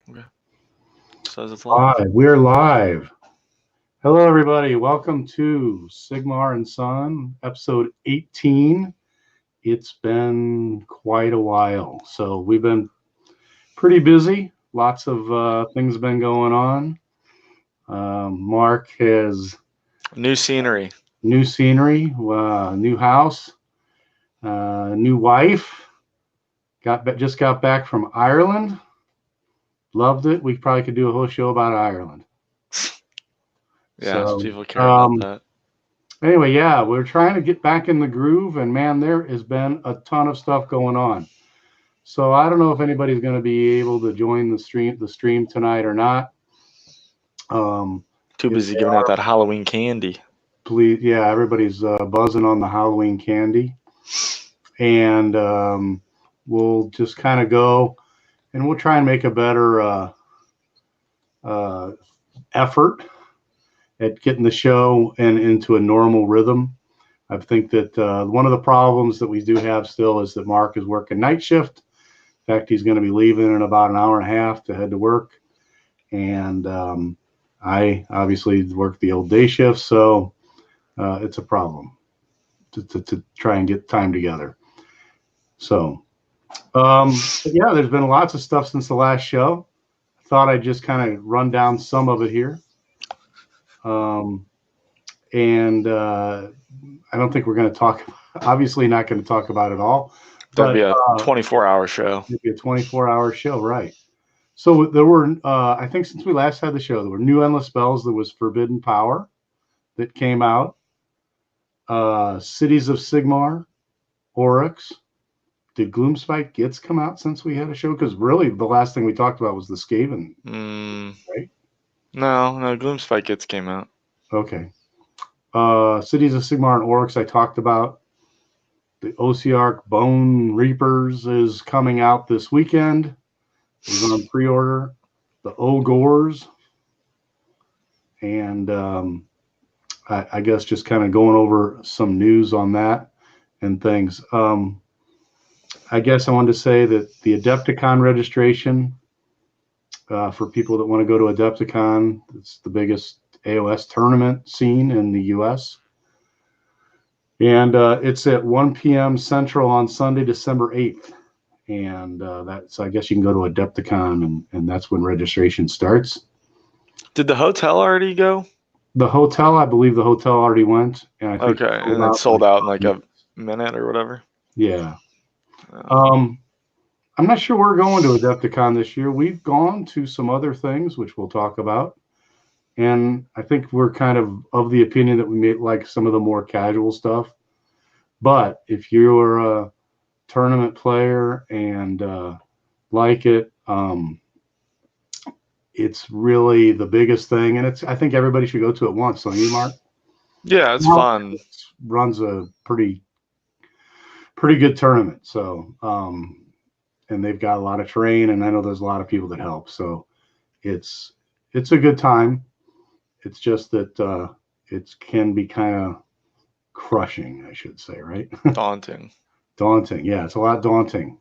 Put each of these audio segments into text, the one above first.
Okay. Says it's live. We're live. Hello, everybody. Welcome to Sigmar and Son, episode 18. It's been quite a while. So we've been pretty busy. Lots of things have been going on. Mark has New scenery. new scenery, new house, new wife. Just got back from Ireland. Loved it. We probably could do a whole show about Ireland. Yeah, So, people care about that. anyway, yeah, we're trying to get back in the groove, and man, there has been a ton of stuff going on. So I don't know if anybody's going to be able to join the stream tonight or not. Too If busy they giving out are, that Halloween candy. please, yeah, everybody's buzzing on the Halloween candy, and we'll just kind of go, and we'll try and make a better effort at getting the show and into a normal rhythm. I think that one of the problems that we do have still is that Mark is working night shift. In fact, he's going to be leaving in about an hour and a half to head to work. And I obviously work the old day shift, so it's a problem to try and get time together. So, yeah, there's been lots of stuff since the last show. I thought I'd just kind of run down some of it here. And I don't think we're going to talk, obviously not going to talk about it all. That'd be a 24-hour show. It'd be a 24-hour show, right? So there were, I think since we last had the show, there were new Endless Spells. There was Forbidden Power that came out. Cities of Sigmar, Oryx. Did Gloomspite Gits come out since we had a show? Because really the last thing we talked about was the Skaven, right? No, Gloomspite Gits came out. Okay. Cities of Sigmar and Oryx I talked about. The Ossiarch Bone Reapers is coming out this weekend. It was on pre-order. The Ogres. And I guess just kind of going over some news on that and things. I guess I wanted to say that the Adepticon registration for people that want to go to Adepticon, it's the biggest AOS tournament scene in the U.S. And it's at 1 p.m. Central on Sunday, December 8th. And so I guess you can go to Adepticon, and that's when registration starts. Did the hotel already go? The hotel, I believe the hotel already went. And I think okay, and it sold out in like a minute or whatever. Yeah. I'm not sure we're going to Adepticon this year. We've gone to some other things, which we'll talk about. And I think we're kind of the opinion that we may like some of the more casual stuff. But if you're a tournament player and like it, it's really the biggest thing. And I think everybody should go to it once. Don't you, Mark? Yeah, it's fun. It runs a pretty good tournament. So, and they've got a lot of terrain, and I know there's a lot of people that help. So it's a good time. It's just that it can be kind of crushing, I should say, right? Daunting. Yeah, it's a lot daunting.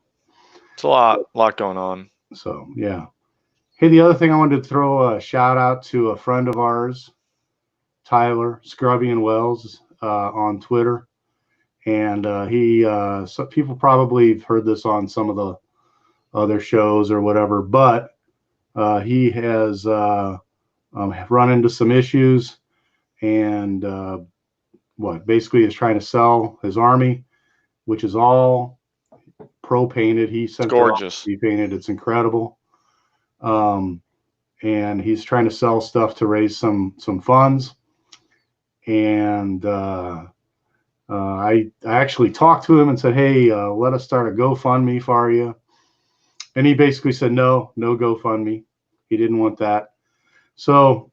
It's a lot going on. So, yeah. Hey, the other thing I wanted to throw a shout out to a friend of ours, Tyler Scrubby and Wells, on Twitter. And so people probably have heard this on some of the other shows or whatever, but he has run into some issues and basically is trying to sell his army, which is all pro painted. He sent it gorgeous. He painted. It's incredible. And he's trying to sell stuff to raise some funds. And I actually talked to him and said, hey, let us start a GoFundMe for you. And he basically said, no GoFundMe. He didn't want that. So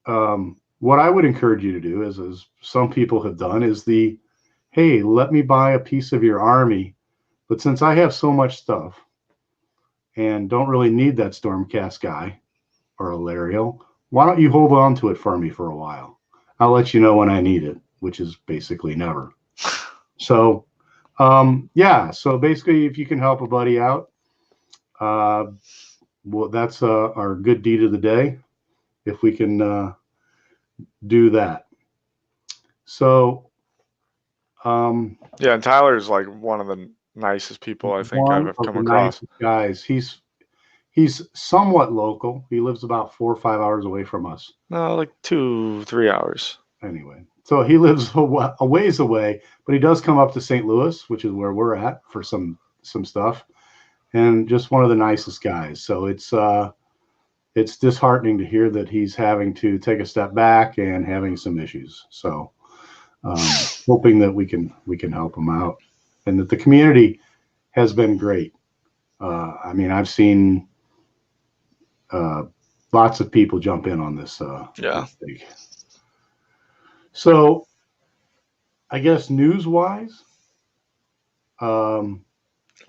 what I would encourage you to do, as some people have done, is hey, let me buy a piece of your army. But since I have so much stuff and don't really need that Stormcast guy or Alariel, why don't you hold on to it for me for a while? I'll let you know when I need it, which is basically never. So, yeah. So basically, if you can help a buddy out, well, that's our good deed of the day, if we can do that. So, Yeah, and Tyler's like one of the nicest people I think one I've of come the across. nicest guys. He's somewhat local. He lives about 4 or 5 hours away from us. No, like 2-3 hours. Anyway, so he lives a ways away, but he does come up to St. Louis, which is where we're at for some stuff, and just one of the nicest guys. So it's disheartening to hear that he's having to take a step back and having some issues. So hoping that we can help him out, and that the community has been great. I mean, I've seen lots of people jump in on this. Yeah. This thing. So I guess news-wise,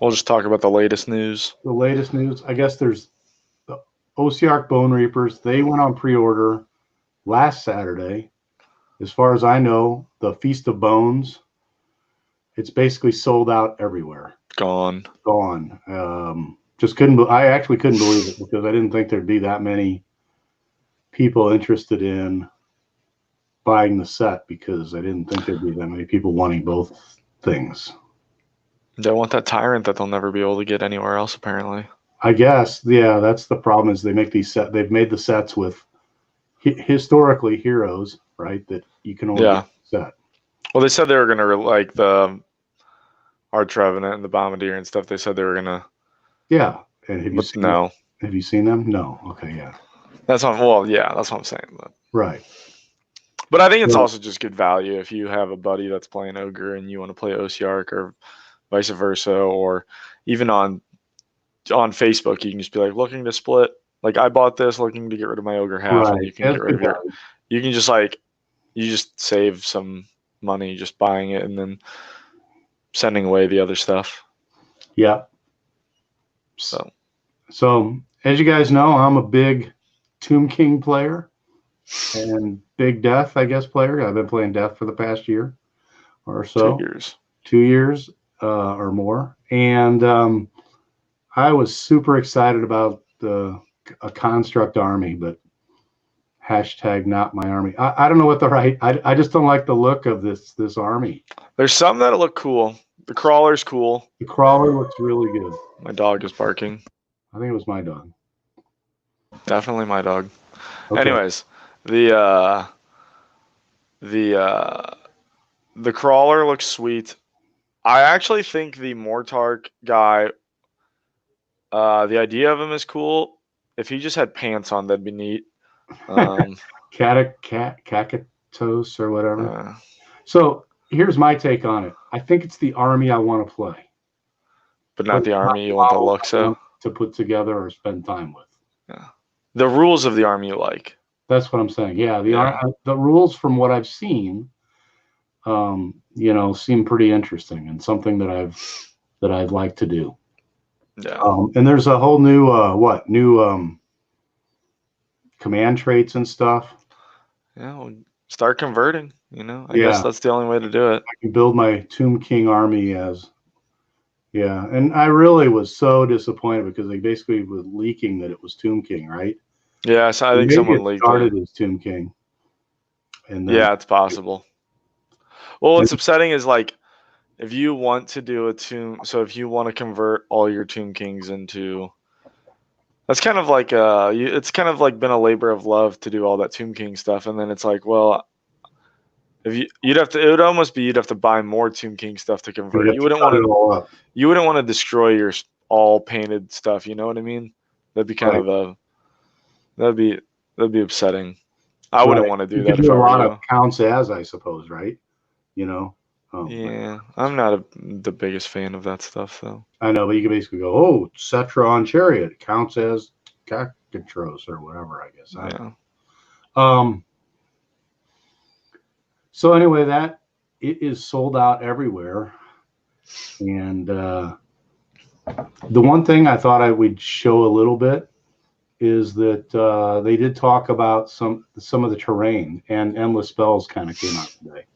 We'll just talk about the latest news. the latest news. I guess there's the Osiark Bone Reapers. They went on pre-order last Saturday. As far as I know, the Feast of Bones, it's basically sold out everywhere. Gone. Just couldn't. I actually couldn't believe it, because I didn't think there'd be that many people interested in buying the set, because I didn't think there'd be that many people wanting both things. They want that tyrant that they'll never be able to get anywhere else, apparently. I guess, yeah, that's the problem. Is they've made the sets with historically heroes, right? That you can only get the set. Well, they said they were gonna like the Arch Revenant and the Bombardier and stuff. They said they were gonna. Yeah, and have you seen them? No. Okay, yeah. That's what. Well, yeah, that's what I'm saying. Right. But I think it's also just good value if you have a buddy that's playing Ogre and you want to play Osiark, or vice versa, or even on Facebook, you can just be like, looking to split. Like, I bought this, looking to get rid of my Ogre half, and you can get rid of your. You can just you just save some money just buying it and then sending away the other stuff. Yeah. So as you guys know, I'm a big Tomb King player and big Death, I guess, player. I've been playing Death for the past year or so. 2 years. 2 years or more. And I was super excited about a construct army, but hashtag not my army. I don't know what I just don't like the look of this army. There's some that look cool. The crawler's cool. The crawler looks really good. My dog is barking. I think it was my dog. Definitely my dog. Okay. Anyways, the crawler looks sweet. I actually think the Mortark guy, the idea of him is cool. If he just had pants on, that'd be neat. Cactus or whatever. So here's my take on it. I think it's the army I want to play, but not the army you want the looks of to put together or spend time with. Yeah, the rules of the army you like. That's what I'm saying. Yeah, the rules from what I've seen, seem pretty interesting and something that I'd like to do. Yeah. And there's a whole new command traits and stuff. Yeah, well, start converting. I guess that's the only way to do it. I can build my Tomb King army as. Yeah, and I really was so disappointed because they basically were leaking that it was Tomb King, right? Yeah, so I think someone leaked started as Tomb King. And then, yeah, it's possible. Well, what's upsetting is if you want to do a tomb, so if you want to convert all your Tomb Kings into, that's kind of like it's kind of like been a labor of love to do all that Tomb King stuff, and then it's like, well, if you'd have to, it would almost be you'd have to buy more Tomb King stuff to convert. You wouldn't want to destroy your all painted stuff. You know what I mean? That'd be kind of that'd be upsetting. I wouldn't want to do that. You could do a lot of counts as, I suppose, right? Yeah, I'm not the biggest fan of that stuff, though. I know, but you can basically go, oh, Cetra on Chariot counts as Cacatros or whatever, I guess. Yeah. So anyway, it is sold out everywhere, and the one thing I thought I would show a little bit is that they did talk about some of the terrain, and Endless Spells kind of came out today.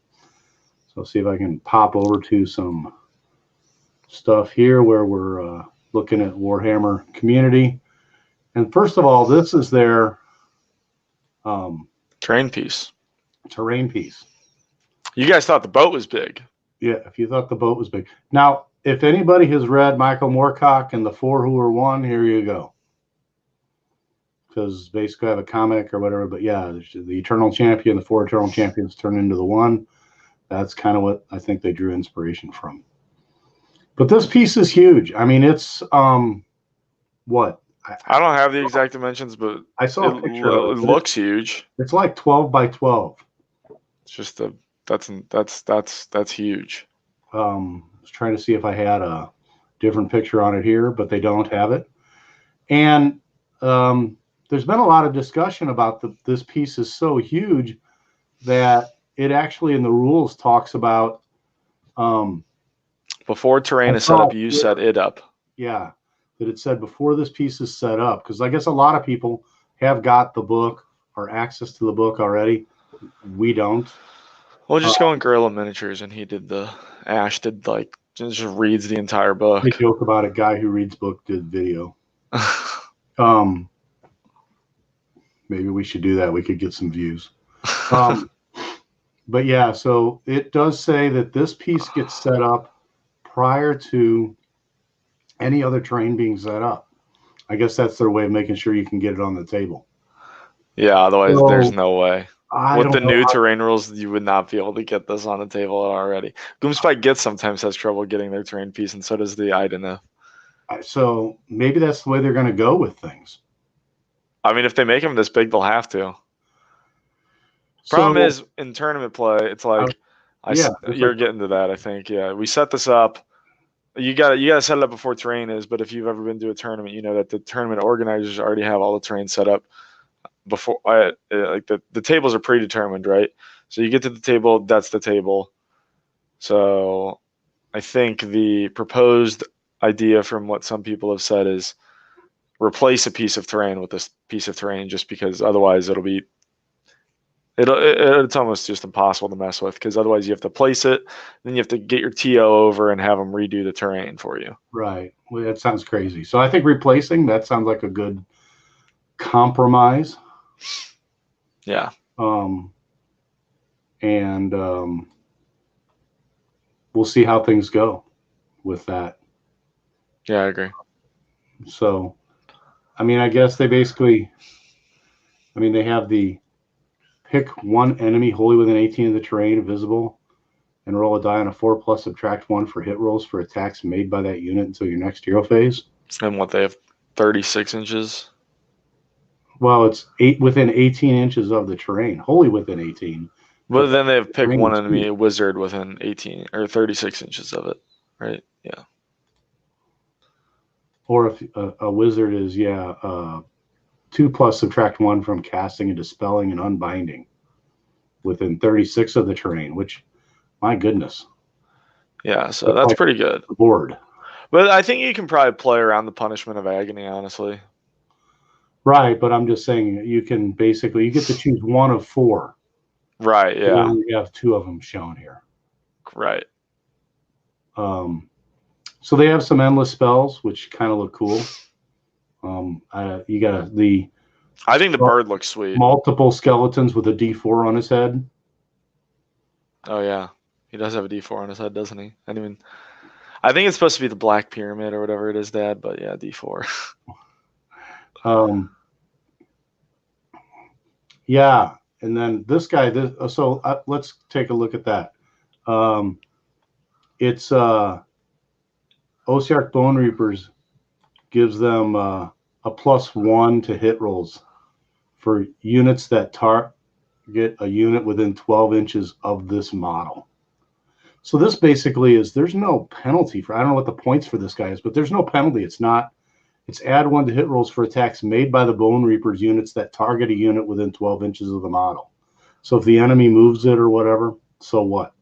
So I'll see if I can pop over to some stuff here where we're looking at Warhammer community. And first of all, this is their terrain piece. Terrain piece. You guys thought the boat was big. Yeah, if you thought the boat was big. Now, if anybody has read Michael Moorcock and the Four Who Were One, here you go. Because basically I have a comic or whatever, but yeah, the Eternal Champion, the four Eternal Champions turn into the one. That's kind of what I think they drew inspiration from. But this piece is huge. I mean, it's what? I don't have the exact dimensions, but I saw a picture of it. It looks huge. It's like 12 by 12. It's just that's huge. I was trying to see if I had a different picture on it here, but they don't have it. And there's been a lot of discussion about this piece is so huge that it actually in the rules talks about before terrain is set up, you set it up. Yeah, that it said before this piece is set up, because I guess a lot of people have got the book or access to the book already. We don't. Well, just go on Guerrilla Miniatures, and Ash did like just reads the entire book. They joke about a guy who reads book did video. Maybe we should do that. We could get some views. But yeah, so it does say that this piece gets set up prior to any other terrain being set up. I guess that's their way of making sure you can get it on the table. Yeah, otherwise there's no way. With the new terrain rules, you would not be able to get this on the table already. Gloomspite Gets sometimes has trouble getting their terrain piece, and so does the Idana. So maybe that's the way they're going to go with things. I mean, if they make them this big, they'll have to. Problem is, in tournament play, it's like you're getting to that. I think we set this up. You got to set it up before terrain is. But if you've ever been to a tournament, you know that the tournament organizers already have all the terrain set up before. Like the tables are predetermined, right? So you get to the table, that's the table. So I think the proposed idea from what some people have said is replace a piece of terrain with this piece of terrain, just because otherwise it's almost just impossible to mess with, because otherwise you have to place it, then you have to get your TO over and have them redo the terrain for you. Right. Well, that sounds crazy. So I think replacing, that sounds like a good compromise. Yeah. And we'll see how things go with that. Yeah, I agree. So, I mean, I guess they basically, they have the pick one enemy wholly within 18 of the terrain visible and roll a die on a 4+, subtract 1 for hit rolls for attacks made by that unit until your next hero phase. And what, they have 36 inches? Well, it's within 18 inches of the terrain, wholly within 18. But then they have pick one enemy, a wizard, within 18 or 36 inches of it, right? Yeah. Or if a wizard is, 2+, subtract 1 from casting and dispelling and unbinding within 36 of the terrain, which, my goodness. Yeah, so that's pretty good. Board. But I think you can probably play around the punishment of agony, honestly. Right, but I'm just saying you can basically, you get to choose one of 4. Right, yeah. We have 2 of them shown here. Right. So they have some endless spells, which kind of look cool. You got I think the bird looks sweet. Multiple skeletons with a D4 on his head. Oh yeah, he does have a D4 on his head, doesn't he? I think it's supposed to be the Black Pyramid or whatever it is, Dad. But yeah, D4. Yeah, and then this guy. Let's take a look at that. It's Osiark Bone Reapers gives them a +1 to hit rolls for units that target a unit within 12 inches of this model. So this basically is, there's no penalty for, I don't know what the points for this guy is, but there's no penalty. It's add 1 to hit rolls for attacks made by the Bone Reapers units that target a unit within 12 inches of the model. So if the enemy moves it or whatever, so what?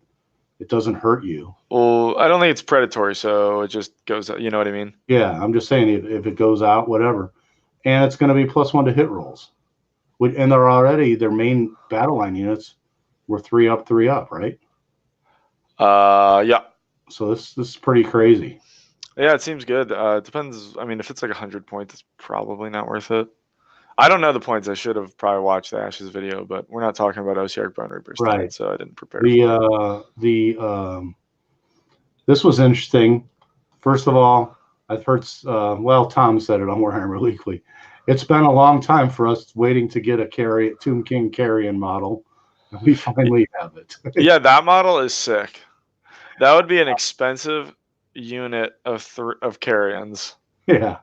It doesn't hurt you. Well, I don't think it's predatory, so it just goes out. You know what I mean? Yeah, I'm just saying if it goes out, whatever. And it's going to be +1 to hit rolls. And they're already, their main battle line units were 3 up, right? Yeah. So this is pretty crazy. Yeah, it seems good. It depends. I mean, if it's like 100 points, it's probably not worth it. I don't know the points. I should have probably watched the Ashes video, but we're not talking about OCR Bone Reapers tonight, Right. so I didn't prepare for it. This was interesting. First of all, I've heard, well, Tom said it on Warhammer Weekly. It's been a long time for us waiting to get a Tomb King carrion model, and we finally have it. Yeah, that model is sick. That would be an expensive unit of carrions. Yeah,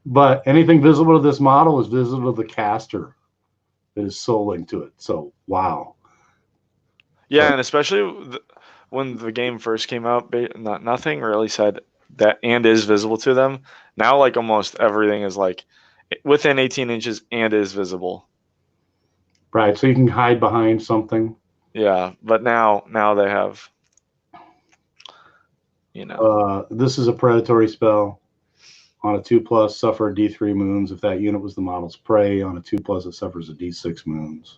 but anything visible to this model is visible to the caster that is soling to it. So, wow. Yeah, So, and especially when the game first came out, nothing really said that and is visible to them. Now, like almost everything is like within 18 inches and is visible. right. So you can hide behind something. Yeah, but now they have, This is a predatory spell. On a 2+, suffer D3 moons. If that unit was the model's prey, on a 2+, it suffers a D6 moons.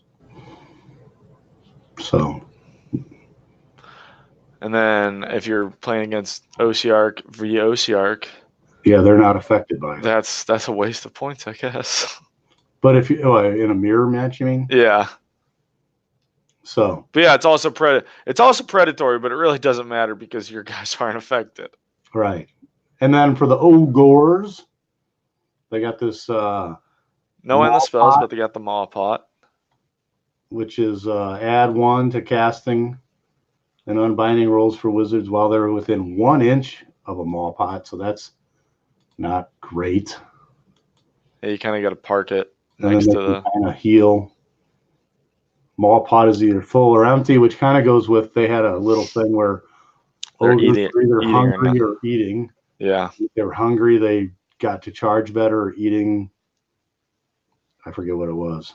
So. And then if you're playing against OCR via OCR, yeah, they're not affected by it. That's a waste of points, I guess. But if you in a mirror match, you mean? Yeah. So. But yeah, it's also predatory, but it really doesn't matter because your guys aren't affected. Right. And then for the ogres, they got this no endless spells, but they got the Maw Pot, which is add 1 to casting and unbinding rolls for wizards while they're within 1 inch of a Maw Pot. So that's not great. Yeah, you kind of got to park it and next then to the kind of heal. Maw Pot is either full or empty, which kind of goes with they had a little thing where ogres were either hungry or eating. Yeah. If they were hungry, they got to charge better, or eating, I forget what it was.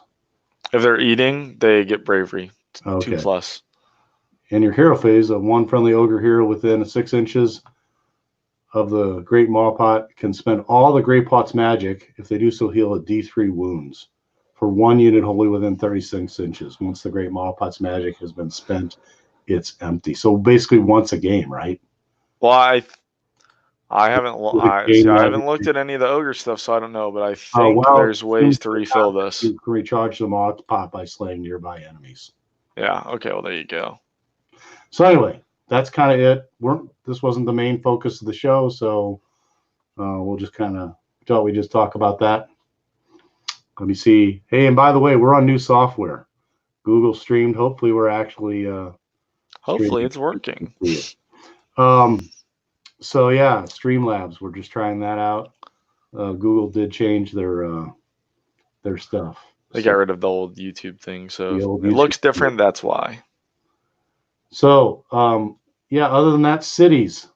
If they're eating, they get bravery. Okay. 2+. In your hero phase, of 1 friendly ogre hero within 6 inches of the Great Maw Pot can spend all the Great Pot's magic. If they do so, heal a D3 wounds for 1 unit wholly within 36 inches. Once the Great Maw Pot's magic has been spent, it's empty. So basically once a game, right? Well, I haven't looked at any of the ogre stuff, so I don't know. But I think there's ways to refill this. You can recharge the Maw Pot by slaying nearby enemies. Yeah. Okay. Well, there you go. So anyway, that's kind of it. This wasn't the main focus of the show, so we'll just kind of thought we just talk about that. Let me see. Hey, and by the way, we're on new software. Google streamed. Hopefully, we're actually. Hopefully, it's working. So yeah, Streamlabs. We're just trying that out. Google did change their stuff. They got rid of the old YouTube thing, so it looks different. That's why. So yeah, other than that, Cities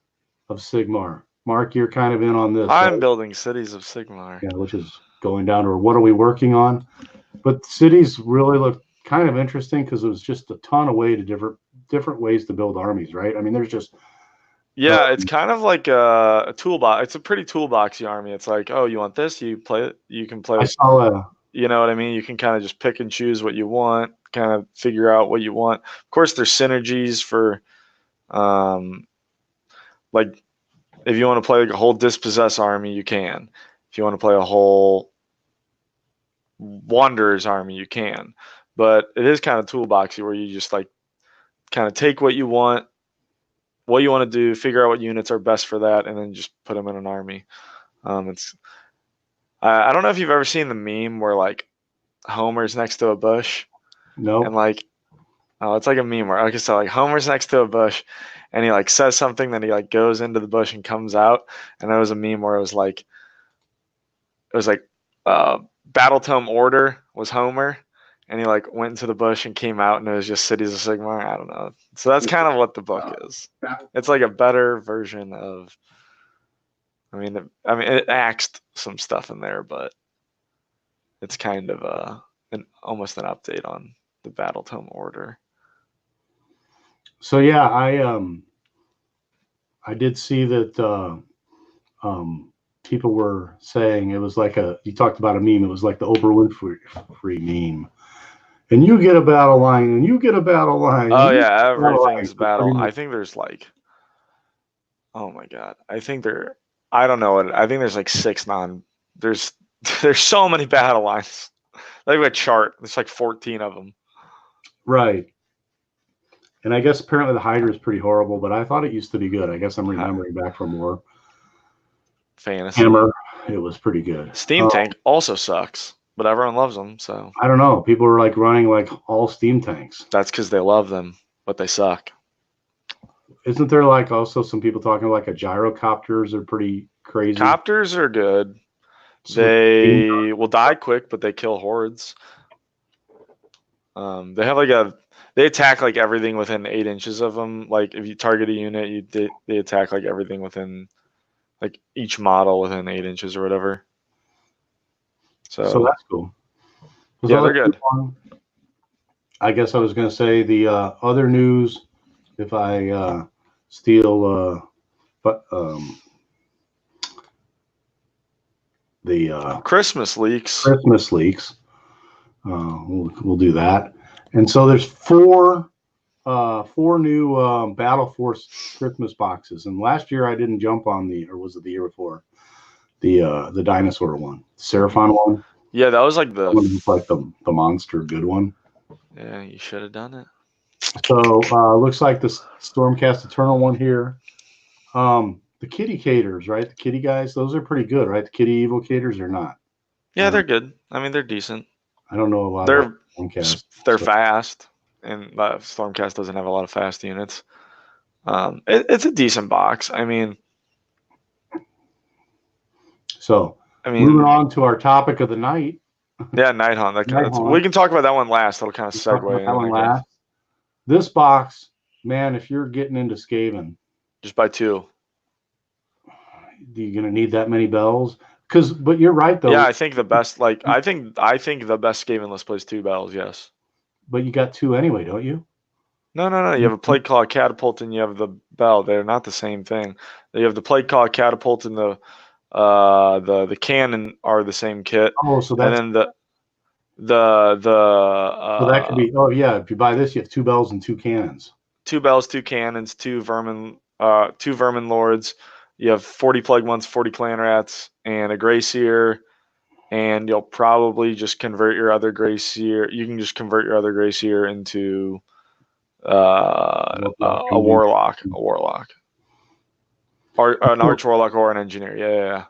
of Sigmar. Mark, you're kind of in on this. I'm building Cities of Sigmar. Yeah, which is going down to what are we working on? But Cities really look kind of interesting because it was just a ton of different ways to build armies, right? I mean, there's just it's kind of like a toolbox. It's a pretty toolboxy army. It's like, oh, you want this? You can play. I saw you know what I mean? You can kind of just pick and choose what you want, kind of figure out what you want. Of course, there's synergies for, like, if you want to play like a whole Dispossess army, you can. If you want to play a whole Wanderers army, you can. But it is kind of toolboxy where you just like kind of take what you want to do, figure out what units are best for that, and then just put them in an army. I don't know if you've ever seen the meme where like Homer's next to a bush. No. And like, oh, it's like a meme where so like Homer's next to a bush, and he like says something, then he like goes into the bush and comes out. And there was a meme where it was like Battle Tome Order was Homer, and he like went into the bush and came out, and it was just Cities of Sigmar. I don't know. So that's kind of what the book is. It's like a better version of. I mean, it axed some stuff in there, but it's kind of almost an update on the Battle Tome Order. So yeah, I did see that people were saying it was like you talked about a meme. It was like the Oprah Winfrey meme. And you get a battle line, and you get a battle line. Oh yeah, everything's battle. I think there's like, oh my god, I think there I don't know what I think. There's like 6 non. There's there's so many battle lines. Like a chart. There's like 14 of them. Right. And I guess apparently the Hydra is pretty horrible, but I thought it used to be good. I guess I'm remembering back from War Fantasy. Hammer. It was pretty good. Steam Tank also sucks, but everyone loves them. So I don't know. People are like running like all steam tanks. that's because they love them, but they suck. Isn't there like also some people talking like a gyrocopters are pretty crazy? Copters are good. They will die quick, but they kill hordes. They have like they attack like everything within 8 inches of them. Like if you target a unit, they attack like everything within like each model within 8 inches or whatever. So that's cool. Yeah, they're good. I guess I was going to say the other news. If I steal, the Christmas leaks. We'll do that. And so there's four new Battle Force Christmas boxes. And last year I didn't jump on or was it the year before? The dinosaur one, Seraphon one. Yeah, that was like the monster good one. Yeah, you should have done it. So looks like the Stormcast Eternal one here. The kitty caters, right? The kitty guys, those are pretty good, right? The kitty evocators are not. Yeah, they're good. I mean, they're decent. I don't know a lot about Stormcast. They're fast, and Stormcast doesn't have a lot of fast units. It's a decent box. I mean, moving on to our topic of the night. Yeah, Nighthaunt. We can talk about that one last. That'll kind of segue. That one last. This box, man, if you're getting into Skaven, just buy 2. You're gonna need that many bells. But you're right though. Yeah, I think the best, I think the best Skaven list plays 2 bells. Yes. But you got 2 anyway, don't you? No. You have a Plague Claw Catapult and you have the bell. They're not the same thing. You have the Plague Claw Catapult and the cannon are the same kit. Oh, so that's and then so that could be. Oh yeah, if you buy this, you have 2 bells and 2 cannons. 2 bells, 2 cannons, 2 vermin lords. You have 40 plague ones, 40 clan rats, and a Grey Seer. And you'll probably just convert your other Grey Seer. You can just convert your other Grey Seer into a warlock, or an arch warlock, or an engineer. Yeah.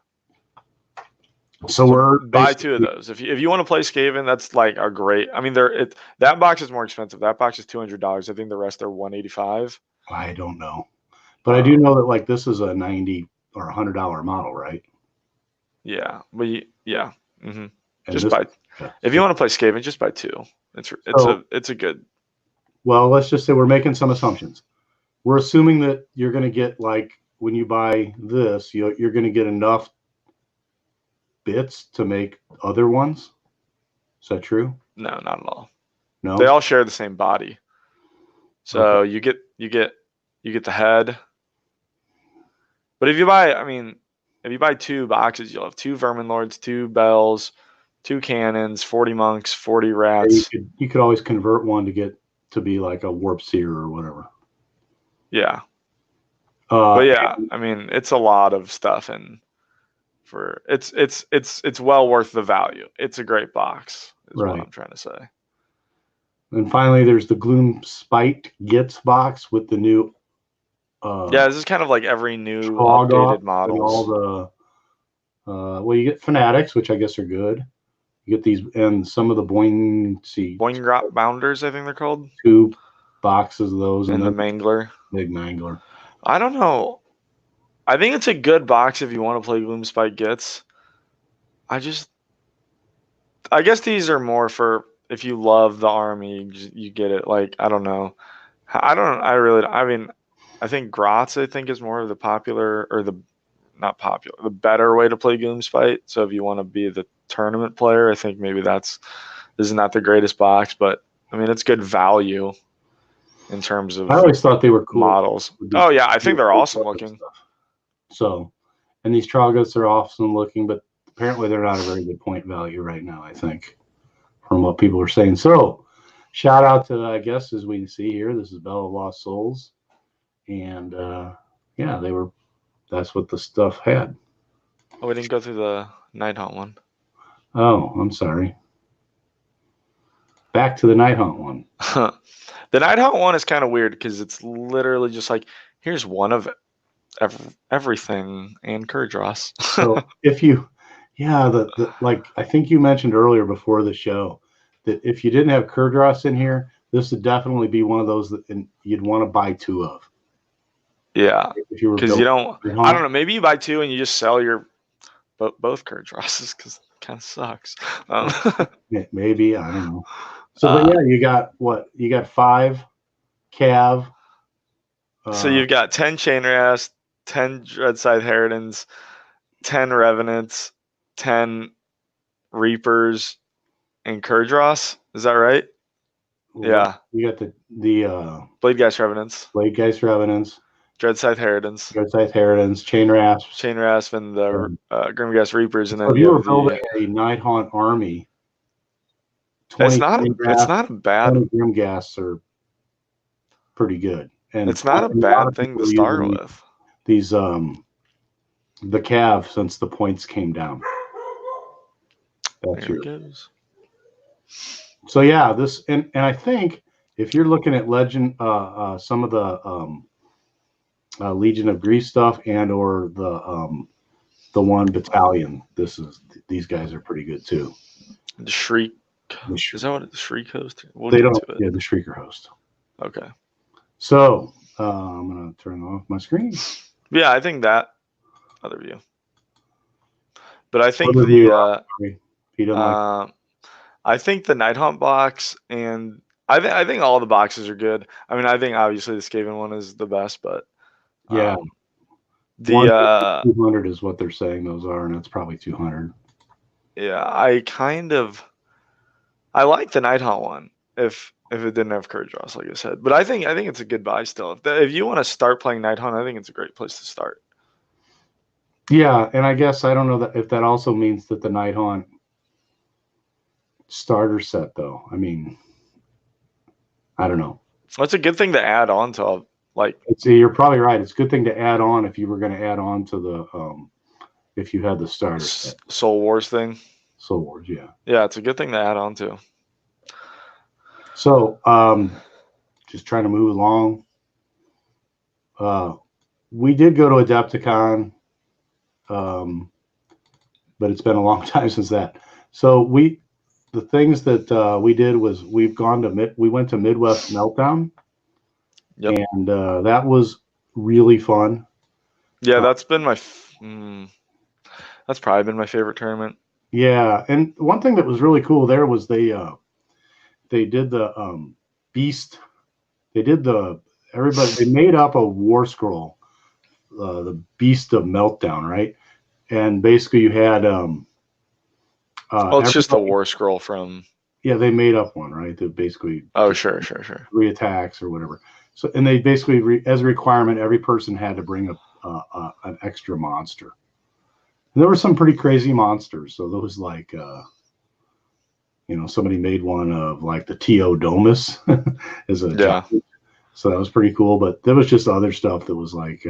So we're buy 2 of those. If you want to play Skaven, that's like a great. I mean, that box is more expensive. That box is $200. I think the rest are $185. I don't know, but I do know that like this is a $90 or $100 model, right? Yeah, but yeah. Mm-hmm. Yeah. If you want to play Skaven, just buy 2. It's a good. Well, let's just say we're making some assumptions. We're assuming that you're going to get, like, when you buy this, you're going to get enough bits to make other ones. Is that true? No, not at all. No, they all share the same body. So okay. you get the head. But if you buy 2 boxes, you'll have 2 vermin lords, 2 bells, 2 cannons, 40 monks, 40 rats. You could always convert one to get to be like a warp seer or whatever. Yeah. But yeah, I mean, it's a lot of stuff, and it's well worth the value. It's a great box, is what I'm trying to say. And finally, there's the Gloom Spite Gits box with the new. This is kind of like every new updated model. All the you get Fanatics, which I guess are good. You get these, and some of the Boing Bounders, I think they're called. 2 boxes of those, and the Mangler. Big Mangler. I don't know. I think it's a good box if you want to play Gloomspite Gits. I guess these are more for if you love the army, you get it. Like, I don't know. I think Grotz, I think, is more of the popular, or the better way to play Gloomspite. So if you want to be the tournament player, I think maybe this is not the greatest box, but I mean, it's good value in terms of. I always thought they were cool models. Oh yeah, I think they're awesome looking. So, and these Troggoths are awesome looking, but apparently they're not a very good point value right now, I think, from what people are saying. So, shout out to, I guess, as we see here, this is Bell of Lost Souls. And, that's what the stuff had. Oh, we didn't go through the Nighthaunt one. Oh, I'm sorry. Back to the Nighthaunt one. The Nighthaunt one is kind of weird because it's literally just like, here's one of everything and Kurdross. So if you, yeah, the like I think you mentioned earlier before the show that if you didn't have Kurdross in here, this would definitely be one of those that you'd want to buy two of. Yeah, If you were because you building don't. your I home. don't know. Maybe you buy two and you just sell your both Kurdrosses because it kind of sucks. Maybe, I don't know. So, but yeah, you got what? You got 5 Cav. So you've got 10 Chainrest, 10 Dreadside Harridans, 10 Revenants, 10 Reapers, and Kurdross. Is that right? Yeah. You got the Bladegeist Revenants, Bladegeist Revenants, Dreadside Harridans, Dreadside Harridans, Chain Rasps, and the Grimghast Reapers, and so then if you you were have building the. a Nighthaunt army, It's 20 not. Chain It's Rasps, not a bad. 20 Grimghasts are pretty good. And It's not a lot of bad thing people to are start using with. these the Cav since the points came down. That's There your. it goes. So yeah, this and I think if you're looking at Legend, some of the Legion of Greece stuff and or the one battalion, these guys are pretty good too. The Shriek. Is that what the Shriek host? We'll get to it. Yeah, the Shrieker host. Okay. So I'm gonna turn off my screen. Yeah, I think that other view. But I think I think the Nighthaunt box and I think all the boxes are good. I mean, I think obviously the Skaven one is the best, but yeah, the 200 is what they're saying those are, and that's probably 200. Yeah, I like the Nighthaunt one if it didn't have Kurdross, like I said. But I think it's a good buy still. If you want to start playing Nighthaunt, I think it's a great place to start. Yeah, and I guess I don't know that if that also means that the Nighthaunt starter set, though. I mean, I don't know. Well, it's a good thing to add on to, like. You're probably right. It's a good thing to add on if you were going to add on to the if you had the starter set. Soul Wars thing. Soul Wars, yeah. Yeah, it's a good thing to add on to. So, just trying to move along. We did go to Adepticon, but it's been a long time since that. So the things that we did was we went to Midwest Meltdown, and that was really fun. Yeah, that's been that's probably been my favorite tournament. Yeah, and one thing that was really cool there was they did the beast. They made up a war scroll, the Beast of Meltdown, right? And basically you had it's just a war scroll from. Yeah, they made up one, right? That basically. Oh, sure. 3 attacks or whatever. So, and they basically, as a requirement, every person had to bring an extra monster. And there were some pretty crazy monsters. So there was like, somebody made one of like the Teodomus as a giant. So that was pretty cool. But there was just other stuff that was like,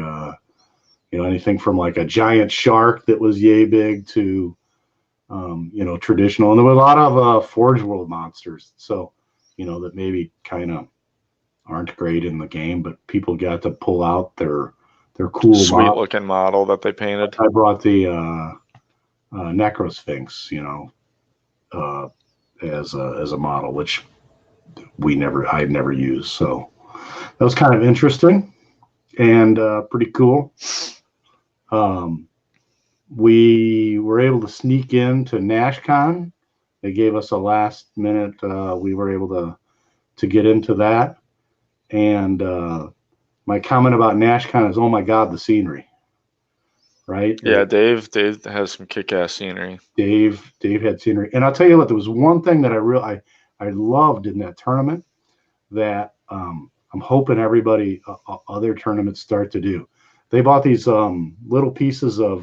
anything from like a giant shark that was yay big to, traditional. And there were a lot of Forge World monsters. So, that maybe kind of aren't great in the game, but people got to pull out their cool, sweet looking model that they painted. I brought the Necrosphinx, as a model, which I had never used. So that was kind of interesting and pretty cool. We were able to sneak into NashCon. They gave us a last minute. We were able to get into that. And my comment about NashCon is, oh my God, the scenery, right? Yeah, Dave has some kick-ass scenery. Dave had scenery, and I'll tell you what, there was one thing that I loved in that tournament that I'm hoping everybody other tournaments start to do. They bought these little pieces of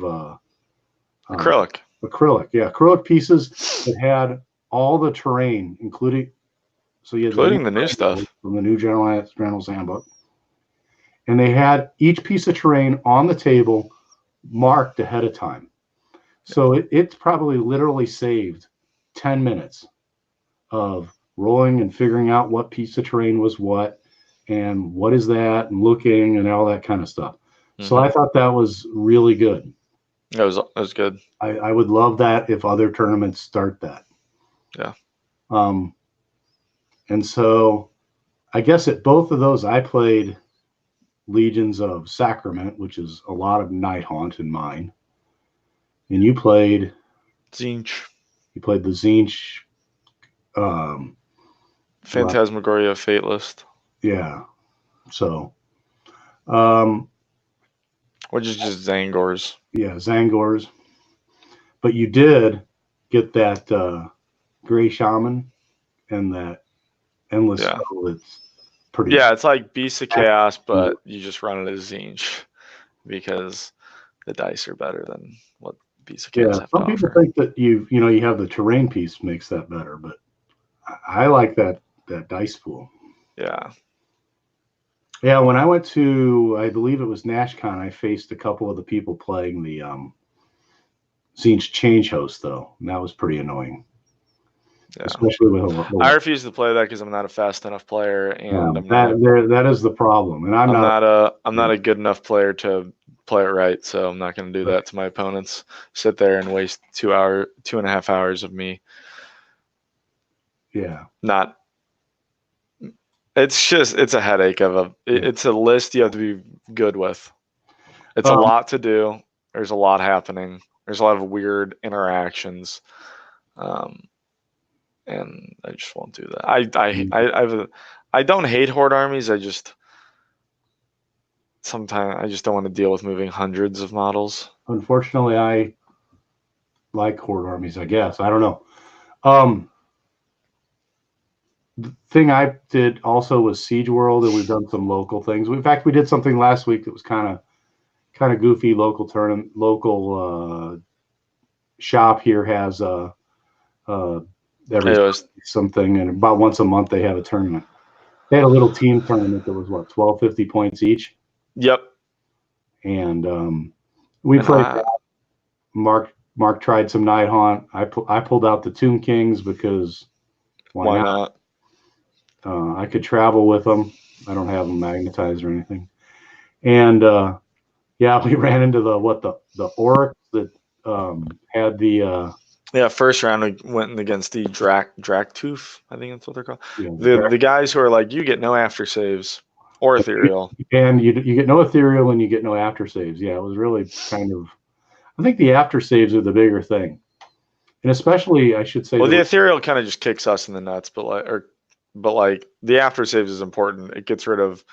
acrylic. Acrylic pieces that had all the terrain, including the new stuff from the new General's Handbook. And they had each piece of terrain on the table marked ahead of time. So it's probably literally saved 10 minutes of rolling and figuring out what piece of terrain was what and what is that and looking and all that kind of stuff. So I thought that was really good. That was good. I would love that if other tournaments start that. Yeah. And so I guess at both of those, I played Legions of Sacrament, which is a lot of Nighthaunt in mine. And you played Zinch. You played the Zinch. Phantasmagoria Fatelist. Yeah. So. Which is just Zangors. Yeah, Zangors. But you did get that Gray Shaman and that endless spell that's pretty. Yeah, it's like Beast of Chaos, but you just run it as Zinch because the dice are better than what Beast of Chaos have to offer. Some people think that you have the terrain piece makes that better, but I like that dice pool. Yeah. Yeah, when I went to, I believe it was NashCon, I faced a couple of the people playing the Zinch Change Host, though, and that was pretty annoying. Yeah. Especially with I refuse to play that because I'm not a fast enough player, and that is the problem. And I'm not a good enough player to play it right, so I'm not going to do that to my opponents. Sit there and waste 2.5 hours of me. Yeah. It's a headache it's a list you have to be good with. It's a lot to do. There's a lot happening. There's a lot of weird interactions. And I just won't do that. I don't hate horde armies. Sometimes I just don't want to deal with moving hundreds of models. Unfortunately, I like horde armies, I guess. I don't know. The thing I did also was Siege World, and we've done some local things. In fact, we did something last week that was kind of goofy. Local tournament, local shop here has something, and about once a month they have a tournament. They had a little team tournament that was 1250 points each. Yep. And we played that. Mark tried some Nighthaunt. I pulled out the Tomb Kings because why not? I could travel with them. I don't have them magnetized or anything. And we ran into the Oryx that had the first round we went against the Draktooth, I think that's what they're called. Yeah, the guys who are like, you get no after saves or ethereal. And you get no ethereal and you get no after saves. Yeah, it was really kind of, I think the after saves are the bigger thing. And especially, I should say, the ethereal kind of just kicks us in the nuts, but the after saves is important. It gets rid of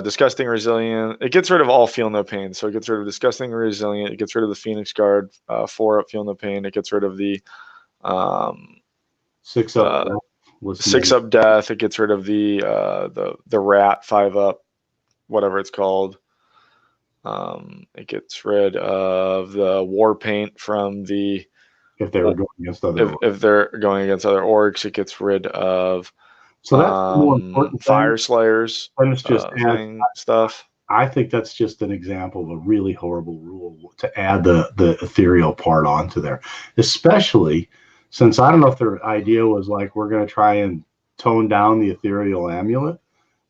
Disgusting Resilient. It gets rid of all Feel No Pain. So it gets rid of Disgusting Resilient. It gets rid of the Phoenix Guard, 4-up Feel No Pain. It gets rid of the 6-up Death. It gets rid of the Rat 5-up, whatever it's called. It gets rid of the War Paint from the if they're going against other if they're going against other orcs. It gets rid of that's the more important Fire Slayers. It's just stuff. I think that's just an example of a really horrible rule to add the ethereal part onto there, especially since I don't know if their idea was like we're going to try and tone down the ethereal amulet,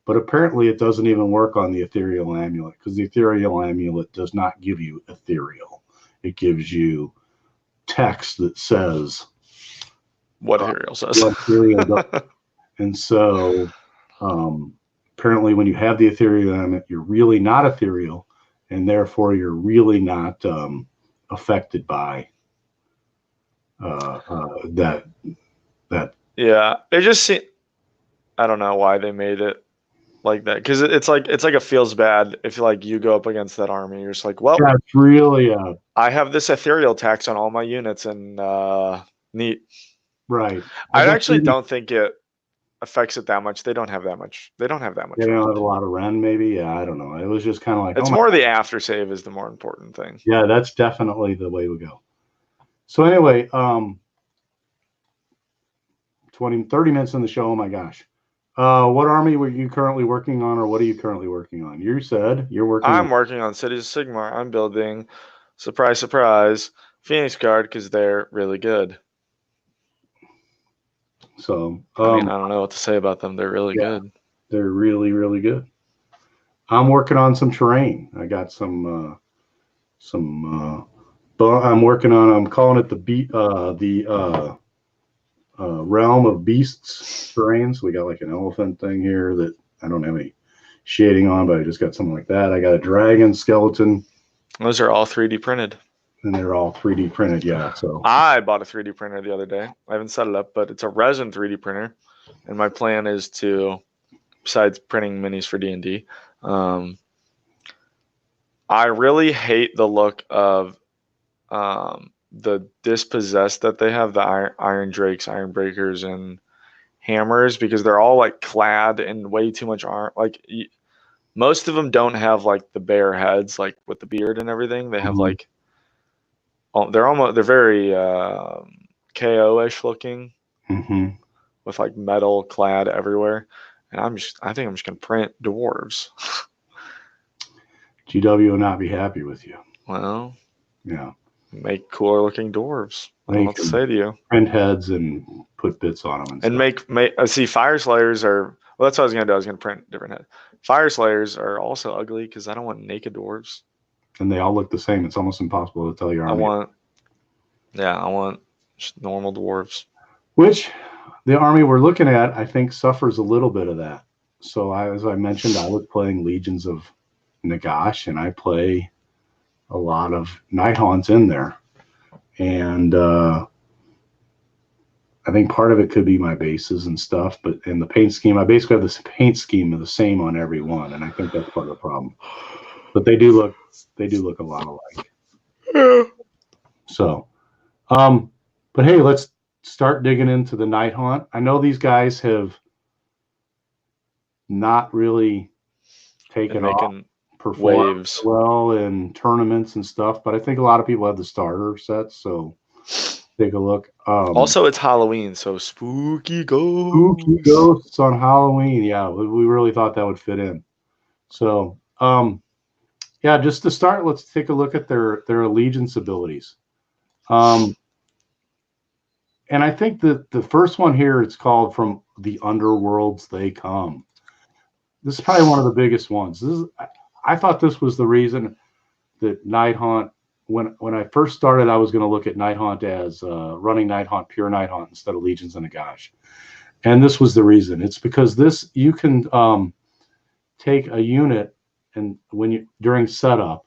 but apparently it doesn't even work on the ethereal amulet because the ethereal amulet does not give you ethereal. It gives you text that says what ethereal says. What ethereal does. And so apparently when you have the ethereal element, you're really not ethereal, and therefore you're really not affected by that. Yeah, it just seems, I don't know why they made it like that, because it's like it feels bad if you go up against that army. You're just like, well, yeah, it's really I have this ethereal tax on all my units, and neat. Right. I actually don't think it affects it that much. They don't have that much. They don't have They don't have a lot of Ren, maybe. Yeah, I don't know. It was just kind of like it's more the after save is the more important thing. Yeah, that's definitely the way we go. So anyway, 30 minutes in the show. Oh my gosh. What army were you currently working on, or what are you currently working on? You said you're working. I'm working on Cities of Sigmar. I'm building, surprise, surprise, Phoenix Guard because they're really good. So I mean, I don't know what to say about them. They're really yeah, good. they're really, really good. I'm working on some terrain. I got some I'm working on. I'm calling it the realm of beasts terrain. So we got like an elephant thing here that I don't have any shading on, but I just got something like that. I got a dragon skeleton. Those are all 3D printed. And they're all 3D printed, yeah. So I bought a 3D printer the other day. I haven't set it up, but it's a resin 3D printer, and my plan is to, besides printing minis for D&D, I really hate the look of the dispossessed that they have, the Iron Drakes, Iron Breakers, and Hammers, because they're all like clad in way too much armor. Like most of them don't have like the bare heads, like with the beard and everything. They have like, they're very KO-ish looking, with like metal clad everywhere. And I think I'm just gonna print dwarves. GW will not be happy with you. Well, yeah, make cooler looking dwarves. I don't know what to say to you. Print heads and put bits on them and make see, Fire Slayers are, well, that's what I was gonna do. I was gonna print different heads. Fire Slayers are also ugly because I don't want naked dwarves. And they all look the same. It's almost impossible to tell your army. I want just normal dwarves. Which the army we're looking at, I think, suffers a little bit of that. So as I mentioned, I was playing Legions of Nagash, and I play a lot of Nighthaunts in there. And I think part of it could be my bases and stuff, but in the paint scheme, I basically have this paint scheme of the same on every one, and I think that's part of the problem. But they do look a lot alike. So, but hey, let's start digging into the Nighthaunt. I know these guys have not really taken off, performed well in tournaments and stuff, but I think a lot of people have the starter sets, so take a look. Also, it's Halloween, so spooky ghosts. Spooky ghosts on Halloween. Yeah, we really thought that would fit in. So, yeah, just to start, let's take a look at their allegiance abilities. And I think that the first one here, it's called From the Underworlds They Come. This is probably one of the biggest ones. I thought this was the reason that Nighthaunt, when I first started, I was going to look at Nighthaunt as running Nighthaunt, pure Nighthaunt instead of Legions and Nagash. And this was the reason. It's because this, you can take a unit, and during setup,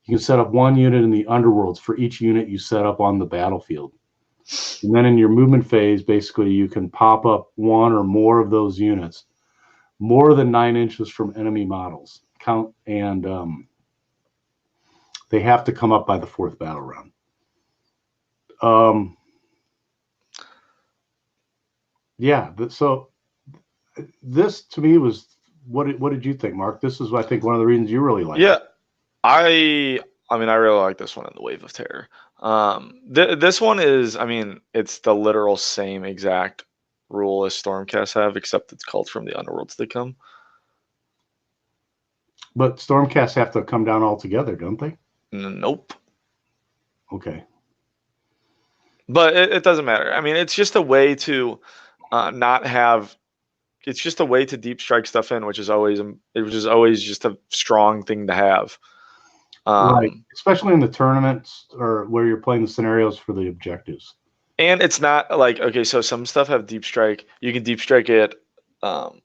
you can set up one unit in the underworlds for each unit you set up on the battlefield. And then in your movement phase, basically, you can pop up one or more of those units more than 9 inches from enemy models. And they have to come up by the 4th battle round. Yeah, so this to me was, what did you think, Mark? This is, I think, one of the reasons you really like it. Yeah, I mean, I really like this one in the Wave of Terror. This one is, I mean, it's the literal same exact rule as Stormcast have, except it's called From the Underworlds They Come. But Stormcasts have to come down all together, don't they? Nope. Okay. But it doesn't matter. I mean, it's just a way to not have. It's just a way to deep strike stuff in, which is always just a strong thing to have. Right, especially in the tournaments or where you're playing the scenarios for the objectives. And it's not like, okay, so some stuff have deep strike. You can deep strike it on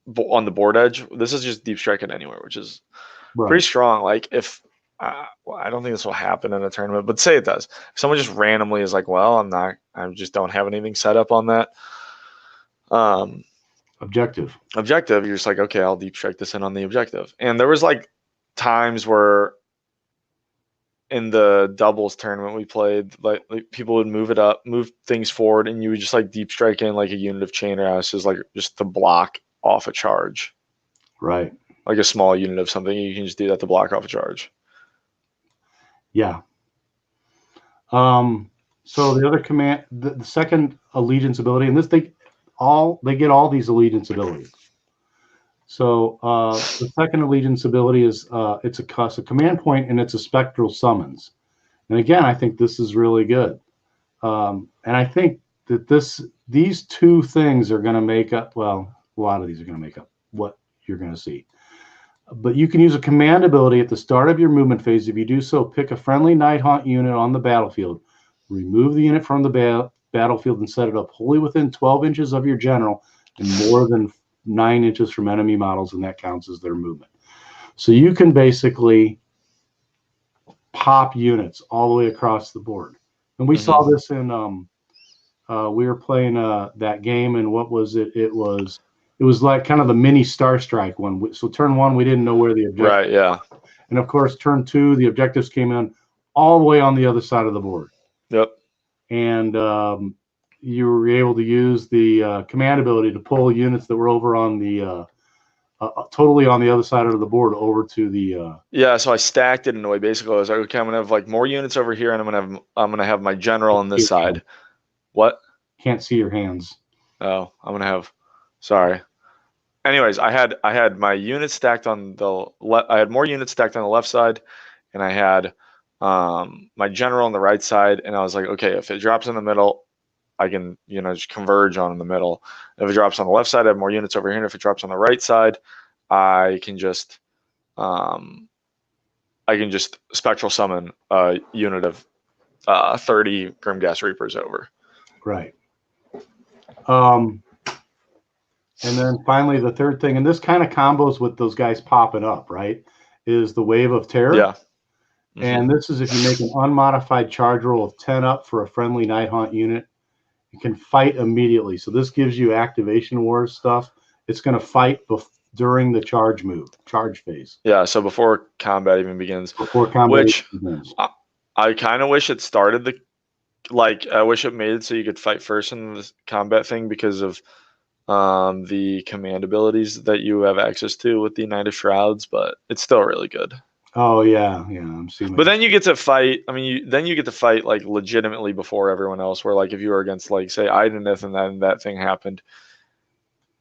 the board edge. This is just deep strike it anywhere, which is pretty strong. Like if well, I don't think this will happen in a tournament, but say it does. If someone just randomly is like, well, I just don't have anything set up on that. Objective, you're just like, okay, I'll deep strike this in on the objective. And there was like times where in the doubles tournament we played, like people would move things forward, and you would just like deep strike in like a unit of chain houses, like just to block off a charge. Right. Like a small unit of something, you can just do that to block off a charge. Yeah. So the other command, the second allegiance ability, and this they get all these allegiance abilities. So the second allegiance ability is it's a command point, and it's a spectral summons. And again, I think this is really good. And I think that these two things are going to make up, well, a lot of these are going to make up what you're going to see. But you can use a command ability at the start of your movement phase. If you do so, pick a friendly Nighthaunt unit on the battlefield, remove the unit from the battlefield, and set it up wholly within 12 inches of your general and more than 9 inches from enemy models, and that counts as their movement. So you can basically pop units all the way across the board. And we saw this in we were playing that game, and what was it? It was like kind of the mini Star Strike one. So turn one, we didn't know where the objective. Right. Yeah. And of course, turn two, the objectives came in all the way on the other side of the board. Yep. And you were able to use the command ability to pull units that were over on the totally on the other side of the board over to the. Yeah. So I stacked it in a way. Basically, I was like, okay, I'm gonna have like more units over here, and I'm gonna have my general on this side. What? Can't see your hands. Oh, I'm gonna have. Sorry. Anyways, I had my units stacked on the left. I had more units stacked on the left side, and I had my general on the right side. And I was like, okay, if it drops in the middle, I can just converge on in the middle. If it drops on the left side, I have more units over here. And if it drops on the right side, I can just spectral summon a unit of 30 Grimgas Reapers over. Right. And then finally, the third thing, and this kind of combos with those guys popping up, right, is the Wave of Terror. Yeah. Mm-hmm. And this is if you make an unmodified charge roll of 10 up for a friendly Nighthaunt unit, you can fight immediately. So this gives you activation wars stuff. It's going to fight during the charge phase. Yeah, so before combat even begins. Before combat begins. I kind of wish it started I wish it made it so you could fight first in the combat thing because of the command abilities that you have access to with the Knight of Shrouds, but it's still really good. Oh yeah, I'm seeing. But then you get to fight. I mean, you get to fight like legitimately before everyone else. Where like if you were against like say Idenith and that thing happened,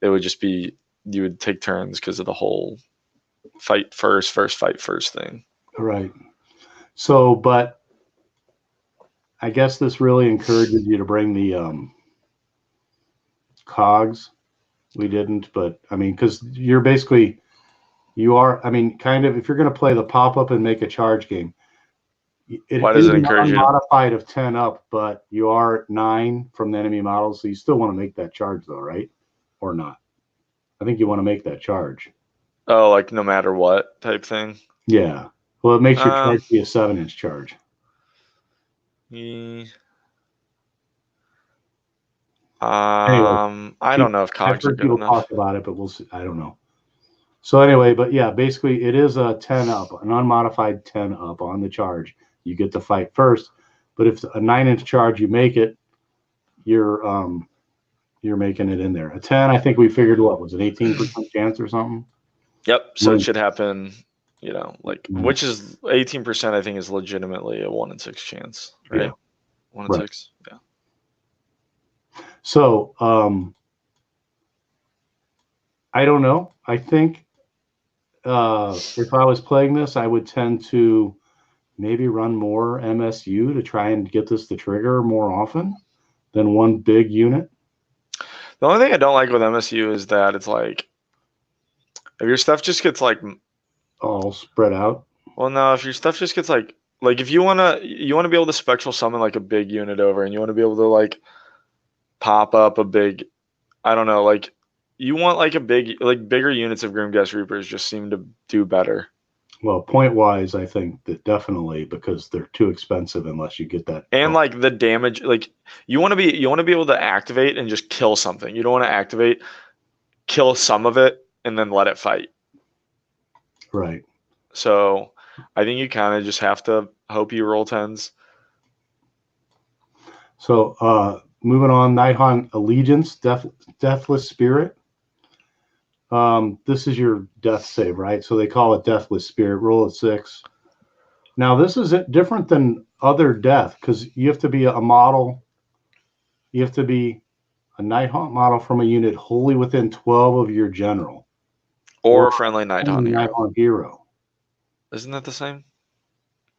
it would just be you would take turns because of the whole fight first thing. Right. So, but I guess this really encourages you to bring the cogs. We didn't, but I mean, because you're basically, I mean, kind of, if you're going to play the pop-up and make a charge game, why does it encourage you? Modified of 10 up, but you are at 9 from the enemy model, so you still want to make that charge though, right? Or not? I think you want to make that charge. Oh, like no matter what type thing? Yeah. Well, it makes your charge be a 7-inch charge. Anyway, I don't know if cogs are good enough. Talk about it, but we'll see. I don't know. So anyway, but yeah, basically it is a 10 up, an unmodified 10 up on the charge. You get to fight first, but if a 9-inch charge you make it, you're making it in there. A 10, I think we figured what was it, 18% chance or something? Yep. So it should happen, which is 18%. I think is legitimately a 1 in 6 chance, right? Yeah. 1 in 6. Yeah. So I don't know. I think if I was playing this, I would tend to maybe run more MSU to try and get this to trigger more often than one big unit. The only thing I don't like with MSU is that it's like if your stuff just gets like all spread out. Well, no, if your stuff just gets like if you wanna be able to spectral summon like a big unit over, and you want to be able to like pop up a big, I don't know, like you want like a bigger units of Grimgas Reapers just seem to do better. Well, point wise, I think that definitely because they're too expensive unless you get that. And like the damage, like you want to be able to activate and just kill something. You don't want to activate, kill some of it, and then let it fight. Right. So I think you kind of just have to hope you roll 10s. So moving on, Nighthaunt Allegiance, Deathless Spirit. This is your death save, right? So they call it Deathless Spirit. Roll at 6. Now this is different than other death because you have to be a model. You have to be a Nighthaunt model from a unit wholly within 12 of your general, or a friendly Nighthaunt hero. Hero. Isn't that the same?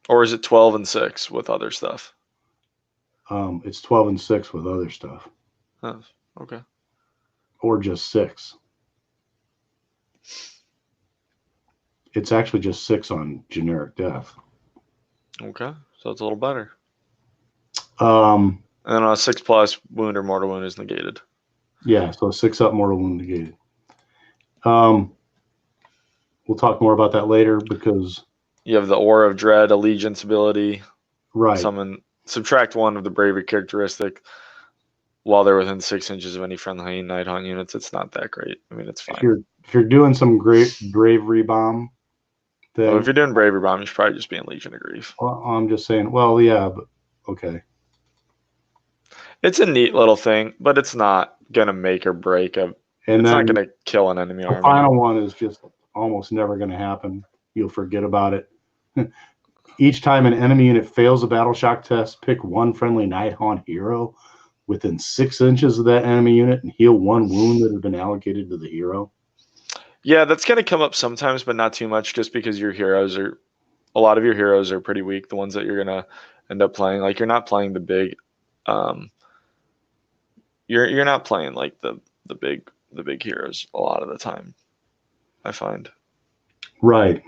Or is it 12 and 6 with other stuff? It's 12 and 6 with other stuff. Oh, okay. Or just 6. It's actually just 6 on generic death. Okay. So it's a little better. Um, And then on a 6+ wound or mortal wound is negated. Yeah, so 6 up, mortal wound negated. We'll talk more about that later because you have the Aura of Dread, Allegiance ability. Right. Subtract 1 of the bravery characteristic while they're within 6 inches of any friendly Nighthaunt units. It's not that great. I mean, it's fine. If you're doing some great bravery bomb thing. Well, if you're doing bravery bomb, you should probably just be in Legion of Grief. Well, I'm just saying, well, yeah, but okay. It's a neat little thing, but it's not going to make or break a. And it's then not going to kill an enemy army. The final one is just almost never going to happen. You'll forget about it. Each time an enemy unit fails a battle shock test, pick one friendly Nighthaunt hero within 6 inches of that enemy unit and heal 1 wound that has been allocated to the hero. Yeah, that's going to come up sometimes, but not too much, just because a lot of your heroes are pretty weak. The ones that you're going to end up playing, like you're not playing the big, you're not playing like the big heroes a lot of the time, I find. Right.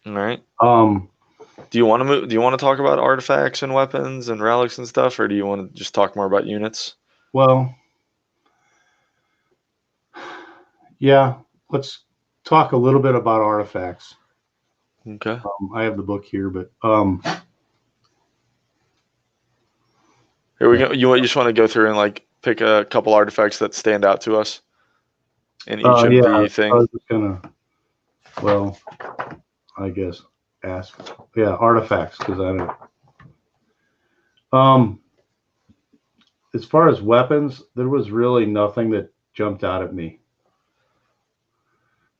All right. Do you want to move? Do you want to talk about artifacts and weapons and relics and stuff, or do you want to just talk more about units? Well, yeah, let's talk a little bit about artifacts. Okay. I have the book here, but here we go. You just want to go through and like pick a couple artifacts that stand out to us in each of the things. I was just gonna, well, I guess ask, yeah, artifacts, because I don't. As far as weapons, there was really nothing that jumped out at me,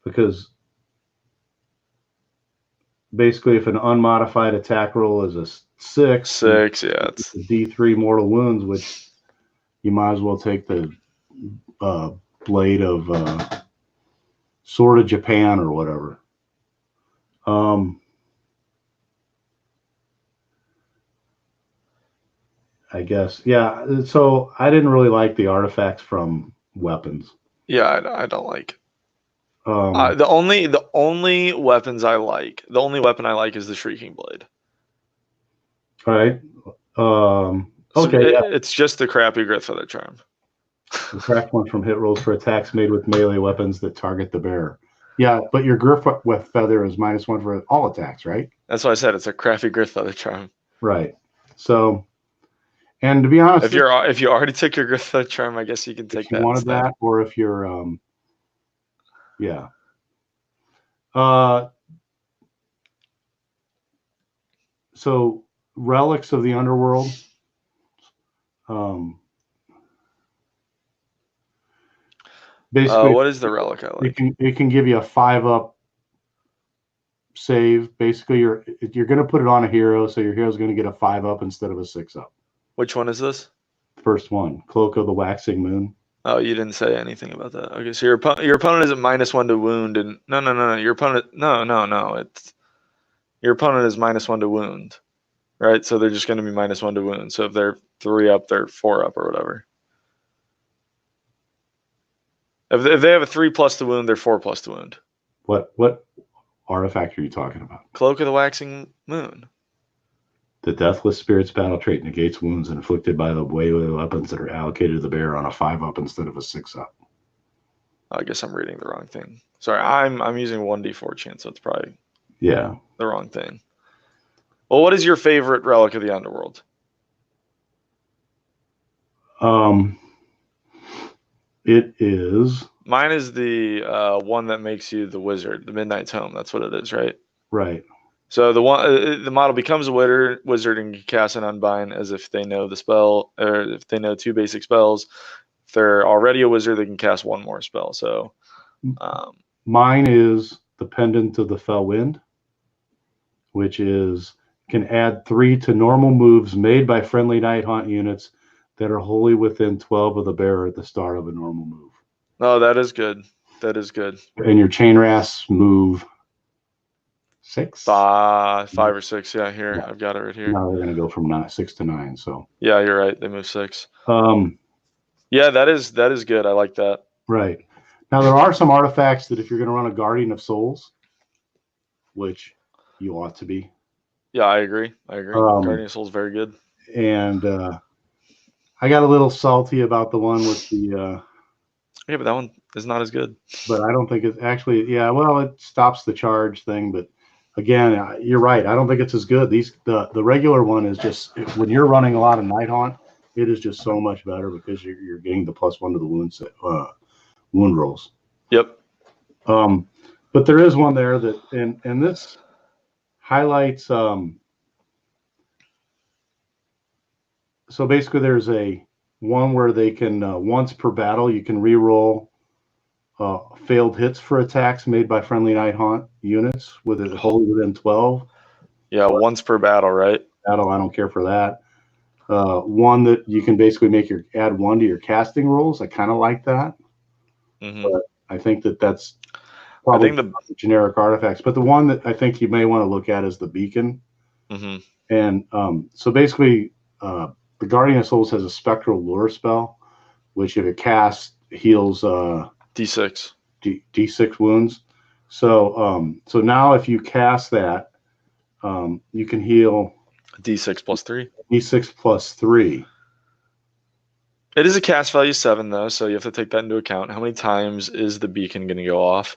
because basically, if an unmodified attack roll is a 6, yeah, it's a D3 mortal wounds, which you might as well take the blade of Sword of Japan or whatever. I guess, yeah. So I didn't really like the artifacts from weapons. Yeah, I don't like. The only weapons I like, the only weapon I like is the Shrieking Blade. All right. Okay. So it's just the crappy Grit Feather Charm. Subtract 1 from hit rolls for attacks made with melee weapons that target the bearer. Yeah, but your Grit Feather is -1 for all attacks, right? That's why I said it's a crappy Grit Feather Charm. Right. So, and to be honest, if you already took your Grit Feather Charm, I guess you can take if you wanted that, or if you're yeah. So relics of the underworld. Basically, what is the relic I like? It can give you a 5-up save. Basically, you're going to put it on a hero, so your hero's going to get a 5-up instead of a 6-up. Which one is this? First one, Cloak of the Waxing Moon. Oh, you didn't say anything about that. Okay, so your opponent is at -1 to wound, and no. Your opponent, no. It's your opponent is -1 to wound, right? So they're just going to be -1 to wound. So if they're 3 up, they're 4 up or whatever. If they have a 3+ to wound, they're 4+ to wound. What artifact are you talking about? Cloak of the Waxing Moon. The Deathless Spirit's battle trait negates wounds inflicted by the melee weapons that are allocated to the bearer on a 5-up instead of a 6-up. I guess I'm reading the wrong thing. Sorry, I'm using 1d4 chance, so it's probably the wrong thing. Well, what is your favorite relic of the underworld? It is. Mine is the one that makes you the wizard, the Midnight Tome. That's what it is, right? Right. So the model becomes a wizard and can cast an unbind as if they know the spell, or if they know 2 basic spells. If they're already a wizard, they can cast 1 more spell. So mine is the Pendant of the Fell Wind, which can add 3 to normal moves made by friendly Nighthaunt units that are wholly within 12 of the bearer at the start of a normal move. Oh, that is good. That is good. And your Chain Rasp move 6. 5 or 6. Yeah, here Yeah. I've got it right here. Now they're going to go from 6 to 9. So yeah, you're right. They move 6. um, Yeah, that is good. I like that. right. Now there are some artifacts that if you're going to run a Guardian of Souls, which you ought to be. Yeah, I agree. Guardian of Souls very good. And I got a little salty about the one with the. Yeah, but that one is not as good. But I don't think it's actually. Yeah, well, it stops the charge thing, but again, you're right. I don't think it's as good. The regular one is just when you're running a lot of Nighthaunt, it is just so much better because you're getting the +1 to the wound rolls. Yep. But there is one there that and this highlights. So basically, there's a one where they can once per battle you can re-roll failed hits for attacks made by friendly Nighthaunt units with it wholly within 12. Yeah, once per battle, right? Battle, I don't care for that. One that you can basically add 1 to your casting rolls. I kind of like that. But I think that's probably the generic artifacts. But the one that I think you may want to look at is the beacon. And so basically, the Guardian of Souls has a spectral lure spell, which if it casts heals D6 D6 wounds. So so now if you cast that, you can heal D6 plus 3. D6 plus 3. It is a cast value 7 though, so you have to take that into account. How many times is the beacon going to go off,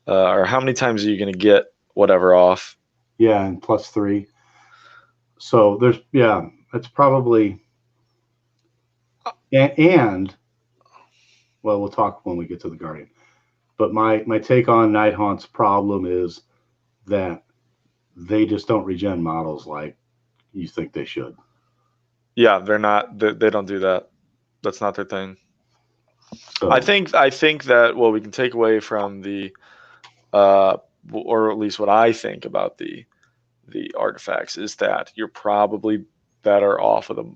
or how many times are you going to get whatever off? Yeah, and plus 3. So there's that's probably and well, we'll talk when we get to the Guardian. But my take on Nighthaunt's problem is that they just don't regen models like you think they should. Yeah, they're not. They don't do that. That's not their thing. So I think that what we can take away from the, or at least what I think about the artifacts is that you're probably better off with a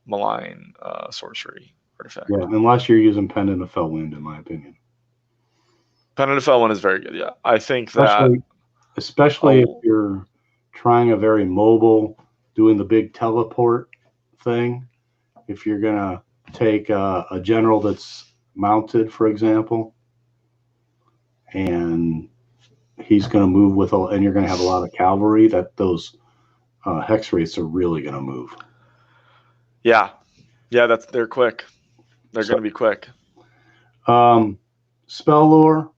malign sorcery artifact. Yeah, unless you're using Pendant of Fellwind, in my opinion. Pendant of Fellwind is very good. Yeah, I think especially if you're trying a very mobile, doing the big teleport thing. If you're gonna take a general that's mounted, for example, and he's going to move and you're going to have a lot of cavalry, that those hex rates are really going to move. Yeah, they're quick. They're going to be quick. Spell lore.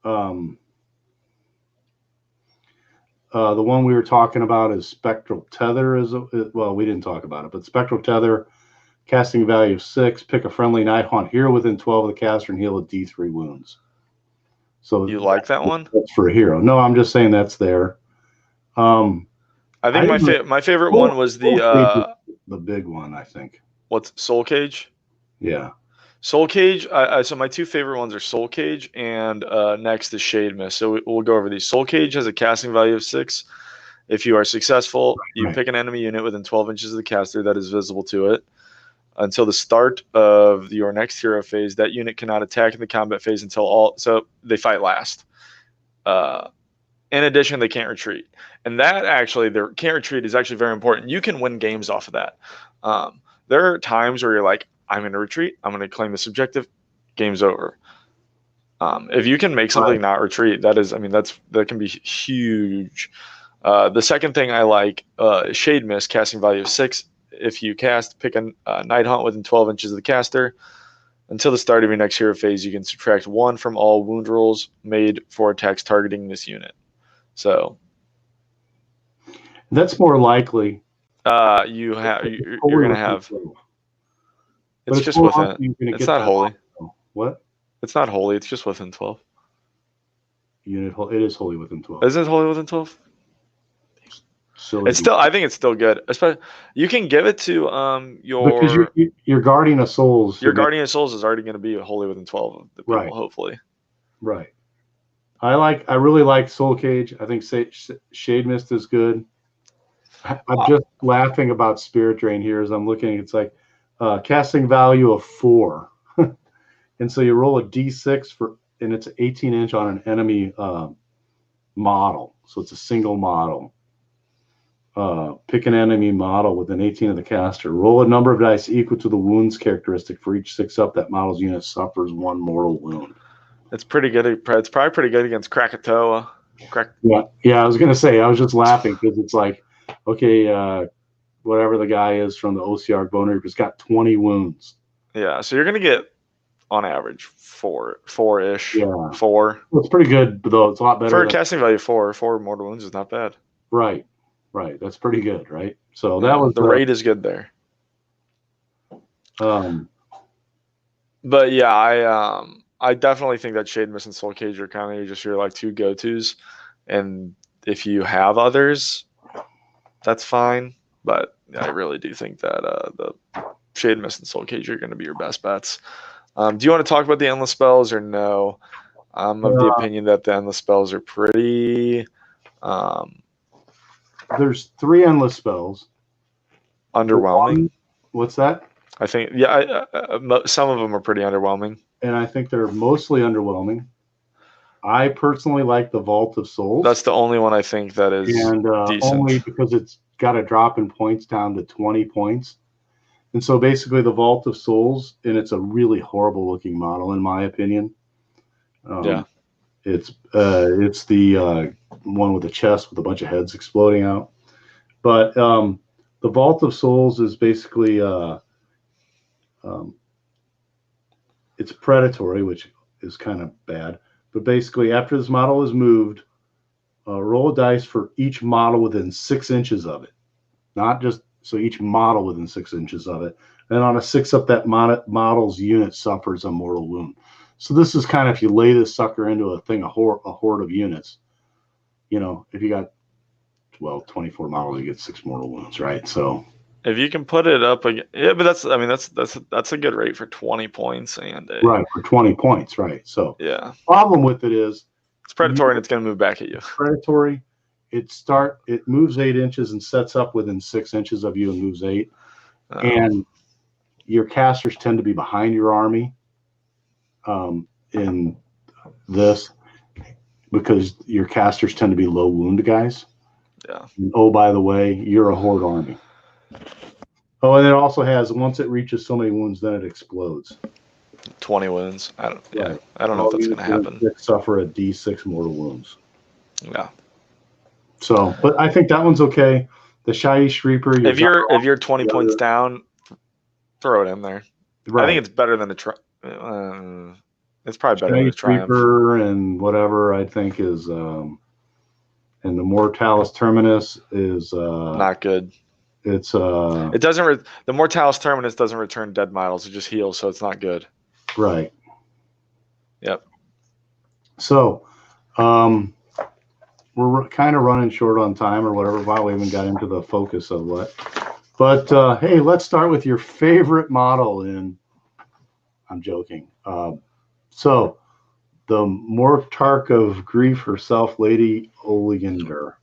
The one we were talking about is Spectral Tether. Well, we didn't talk about it, but Spectral Tether, casting value of 6. Pick a friendly Nighthaunt hero within 12 of the caster and heal a D3 wounds. So you like that one? That's for a hero. No, I'm just saying that's there. I think my favorite one was the big one. I think. What's Soul Cage? Yeah. Soul Cage. So my 2 favorite ones are Soul Cage and next is Shade Mist. So we'll go over these. Soul Cage has a casting value of 6. If you are successful, you pick an enemy unit within 12 inches of the caster that is visible to it. Until the start of your next hero phase, that unit cannot attack in the combat phase so they fight last. In addition, they can't retreat. And that actually, their can't retreat is actually very important. You can win games off of that. There are times where you're like, I'm going to retreat. I'm going to claim this objective. Game's over. If you can make something not retreat, that can be huge. The second thing I like is Shade Mist, casting value of 6. If you pick a Nighthaunt within 12 inches of the caster. Until the start of your next hero phase, you can subtract 1 from all wound rolls made for attacks targeting this unit. So that's more likely. You're going to have. It's just within. It's not holy. What? It's not holy. It's just within 12. It is holy within 12. Isn't it holy within 12? I think it's still good. Especially, you can give it to because your Guardian of Souls. Your Guardian of Souls is already going to be holy within 12 of the people, right. Hopefully. Right. I really like Soul Cage. I think Shade Mist is good. I'm just laughing about Spirit Drain here as I'm looking. It's like casting value of 4, and so you roll a D6 and it's 18 inch on an enemy model. So it's a single model. Pick an enemy model within 18 of the caster. Roll a number of dice equal to the wounds characteristic. For each 6-up, that model's unit suffers 1 mortal wound. It's pretty good. It's probably pretty good against Krakatoa. Yeah, I was going to say, I was just laughing because it's like, okay, whatever the guy is from the OCR Bone Reaper's got 20 wounds. Yeah, so you're going to get, on average, four-ish. Yeah. 4. Well, it's pretty good, though. It's a lot better. For a casting value 4 mortal wounds is not bad. Right. That's pretty good, right? So that was the rate is good there. But yeah, I definitely think that Shade Mist and Soul Cage are kind of just your like 2 go-tos, and if you have others, that's fine. But I really do think that the Shade Mist and Soul Cage are going to be your best bets. Do you want to talk about the endless spells or no? I'm of the opinion that the endless spells are pretty. There's 3 endless spells. Underwhelming. What's that? I think, some of them are pretty underwhelming. And I think they're mostly underwhelming. I personally like the Vault of Souls. That's the only one I think that is decent. Only because it's got a drop in points down to 20 points. And so basically the Vault of Souls, and it's a really horrible looking model in my opinion. It's the one with the chest with a bunch of heads exploding out. But the Vault of Souls is basically it's predatory, which is kind of bad. But basically, after this model is moved, roll a dice for each model within 6 inches of it. Not just so each model within 6 inches of it. And on a 6-up, that model's unit suffers a mortal wound. So this is kind of if you lay this sucker into a horde of units. You know, if you got 24 models, you get 6 mortal wounds, right? So if you can put it up again, yeah, but that's a good rate for 20 points and right for 20 points, right? So yeah, problem with it is it's predatory and it's going to move back at you. Predatory, it moves 8 inches and sets up within 6 inches of you and moves 8, and your casters tend to be behind your army in this because your casters tend to be low wound guys. Yeah. And, oh, by the way, you're a horde army. Oh, and it also has, once it reaches so many wounds, then it explodes. 20 wounds. I don't know if that's going to happen. Suffer a D6 mortal wounds. Yeah. So, but I think that one's okay. The Shyish Reaper. If you're 20 points down, throw it in there. Right. I think it's better than the it's probably better than the Triumph. Reaper and whatever I think is, and the Mortalis Terminus is not good. It's it doesn't. The Mortalis Terminus doesn't return dead models; it just heals, so it's not good. Right. Yep. So, we're kind of running short on time or whatever. While we haven't got into the focus of what, but hey, let's start with your favorite model in. I'm joking. So, the Mortarch of Grief herself, Lady Oleander.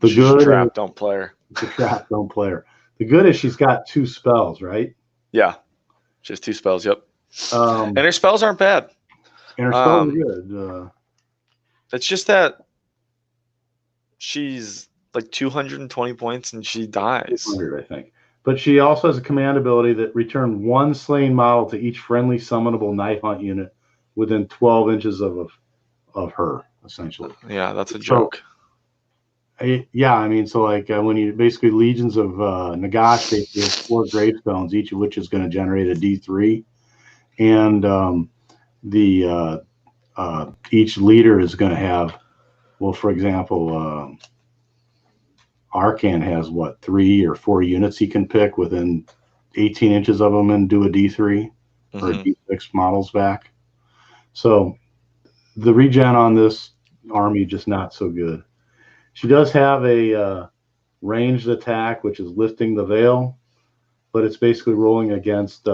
She's a trap, don't play her. It's a trap, don't play her. The good is she's got 2 spells, right? Yeah, she has 2 spells. Yep. And her spells aren't bad. And her spells are good. It's just that she's like 220 points and she dies. 200, I think. But she also has a command ability that return 1 slain model to each friendly summonable Nighthaunt unit within 12 inches of her, essentially. Yeah, that's a joke. Yeah, I mean, so like when you basically legions of Nagash, they have 4 gravestones, each of which is going to generate a D3, and each leader is going to have, well, for example, Arcan has 3 or 4 units he can pick within 18 inches of them and do a D3 or a D6 models back. So the regen on this army just not so good. She does have a ranged attack, which is lifting the veil, but it's basically rolling against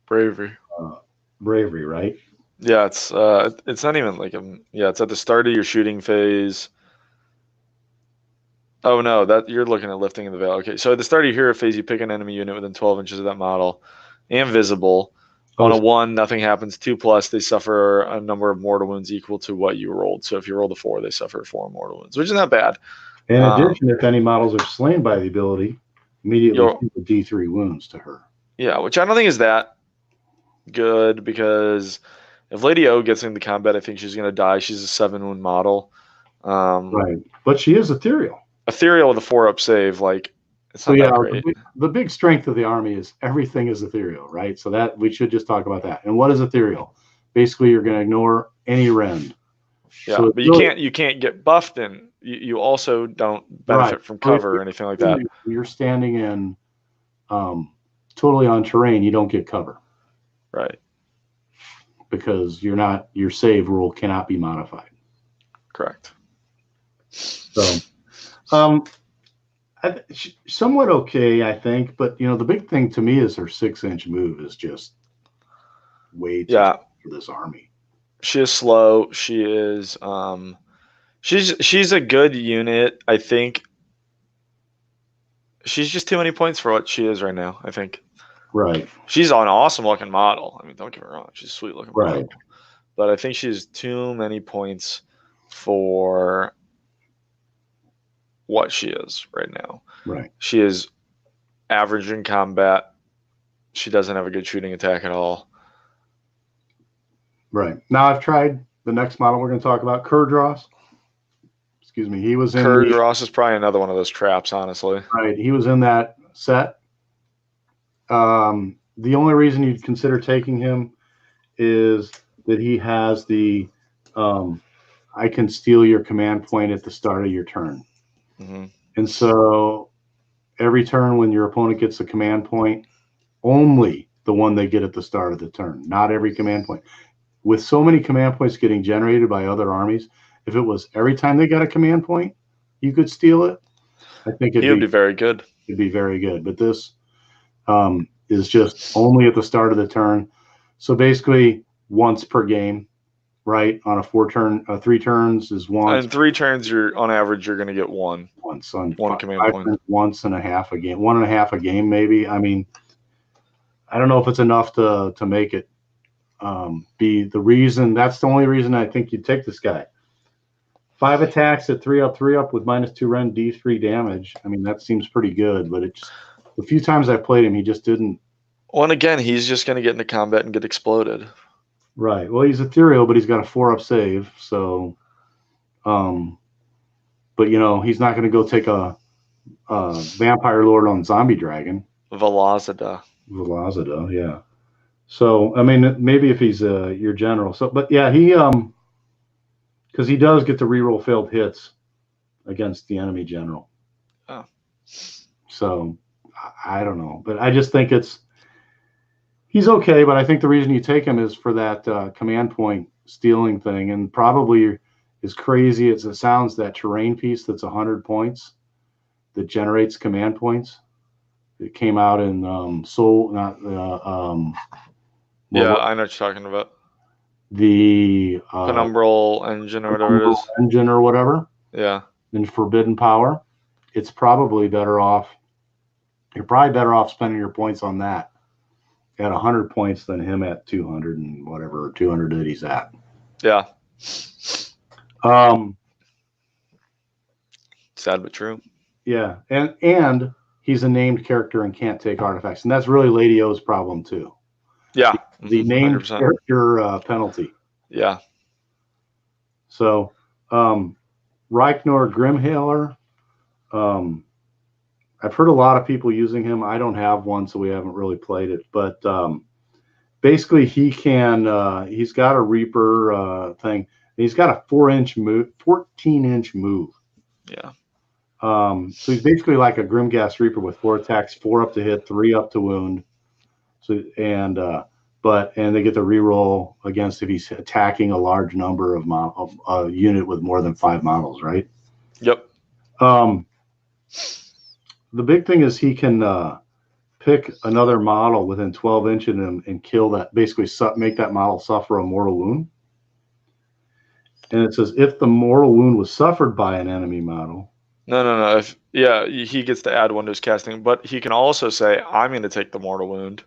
bravery. Bravery, right? Yeah, it's not even like it's at the start of your shooting phase. Oh no, that you're looking at lifting the veil. Okay, so at the start of your hero phase, you pick an enemy unit within 12 inches of that model and visible. On a 1, nothing happens. 2+, they suffer a number of mortal wounds equal to what you rolled. So if you rolled a 4, they suffer 4 mortal wounds, which is not bad. In addition, if any models are slain by the ability, immediately deal D3 wounds to her. Yeah, which I don't think is that good, because if Lady O gets into combat, I think she's going to die. She's a 7-wound model. Right, but she is ethereal. Ethereal with a 4-up save, like, it's not that great. The big strength of the army is everything is ethereal, right? So that we should just talk about that. And what is ethereal? Basically, you're going to ignore any rend. Yeah, so but you can't get buffed, and you also don't benefit from cover or anything like that. You're standing in totally on terrain, you don't get cover. Right. Because your save rule cannot be modified. Correct. So somewhat okay, I think, but the big thing to me is her 6-inch move is just way too for this army. She is slow. She is she's a good unit. I think she's just too many points for what she is right now, I think. Right. She's an awesome looking model. I mean, don't get me wrong, she's a sweet looking model. Right. But I think she's too many points for what she is right now. Right. She is average in combat. She doesn't have a good shooting attack at all. Right. Now I've tried the next model we're going to talk about, Kurdros. Excuse me. He was in Kurdros is probably another one of those traps, honestly. Right. He was in that set. The only reason you'd consider taking him is that he has the I can steal your command point at the start of your turn. Mm-hmm. And so every turn when your opponent gets a command point, only the one they get at the start of the turn, not every command point. With so many command points getting generated by other armies, if it was every time they got a command point, you could steal it, I think it would be very good. It'd be very good. But this is just only at the start of the turn. So basically once per game, right? On a 3 turns is once. And 3 turns, on average, you're going to get one. Once on one command point. Once and a half a game, 1.5 a game, maybe. I mean, I don't know if it's enough to make it be the reason. That's the only reason I think you'd take this guy. 5 attacks at 3/3 with -2 rend, D3 damage. I mean, that seems pretty good, but it just, the few times I played him, he just didn't. Well, and again, he's just going to get into combat and get exploded. Right. Well, he's ethereal, but he's got a 4-up save. So, but he's not going to go take a vampire lord on zombie dragon. Velazada, yeah. So, I mean, maybe if he's your general. So, but yeah, he because he does get to reroll failed hits against the enemy general. Oh. So, I don't know, but I just think he's okay, but I think the reason you take him is for that command point stealing thing, and probably as crazy as it sounds, that terrain piece that's 100 points that generates command points. It came out in Soul, not yeah, I know what you're talking about. The Penumbral Engine or whatever it is. Engine or whatever. Yeah. In Forbidden Power, it's probably better off. You're probably better off spending your points on that at 100 points than him at 200 and whatever, 200 that he's at. Yeah. Sad but true. Yeah, and he's a named character and can't take artifacts, and that's really Lady O's problem too. Yeah, the named 100%. Character penalty. Yeah. So, Reichnor Grimhaler. I've heard a lot of people using him. I don't have one, so we haven't really played it. But basically, he can. He's got a Reaper thing. He's got a 4-inch move, 14-inch move. Yeah. So he's basically like a Grimghast Reaper with 4 attacks, 4 up to hit, 3 up to wound. So and they get to reroll against if he's attacking a large number of a unit with more than 5 models, right? Yep. The big thing is he can pick another model within 12 inches and kill that. Basically, make that model suffer a mortal wound. And it says if the mortal wound was suffered by an enemy model. No. He gets to add one to his casting, but he can also say, "I'm going to take the mortal wound."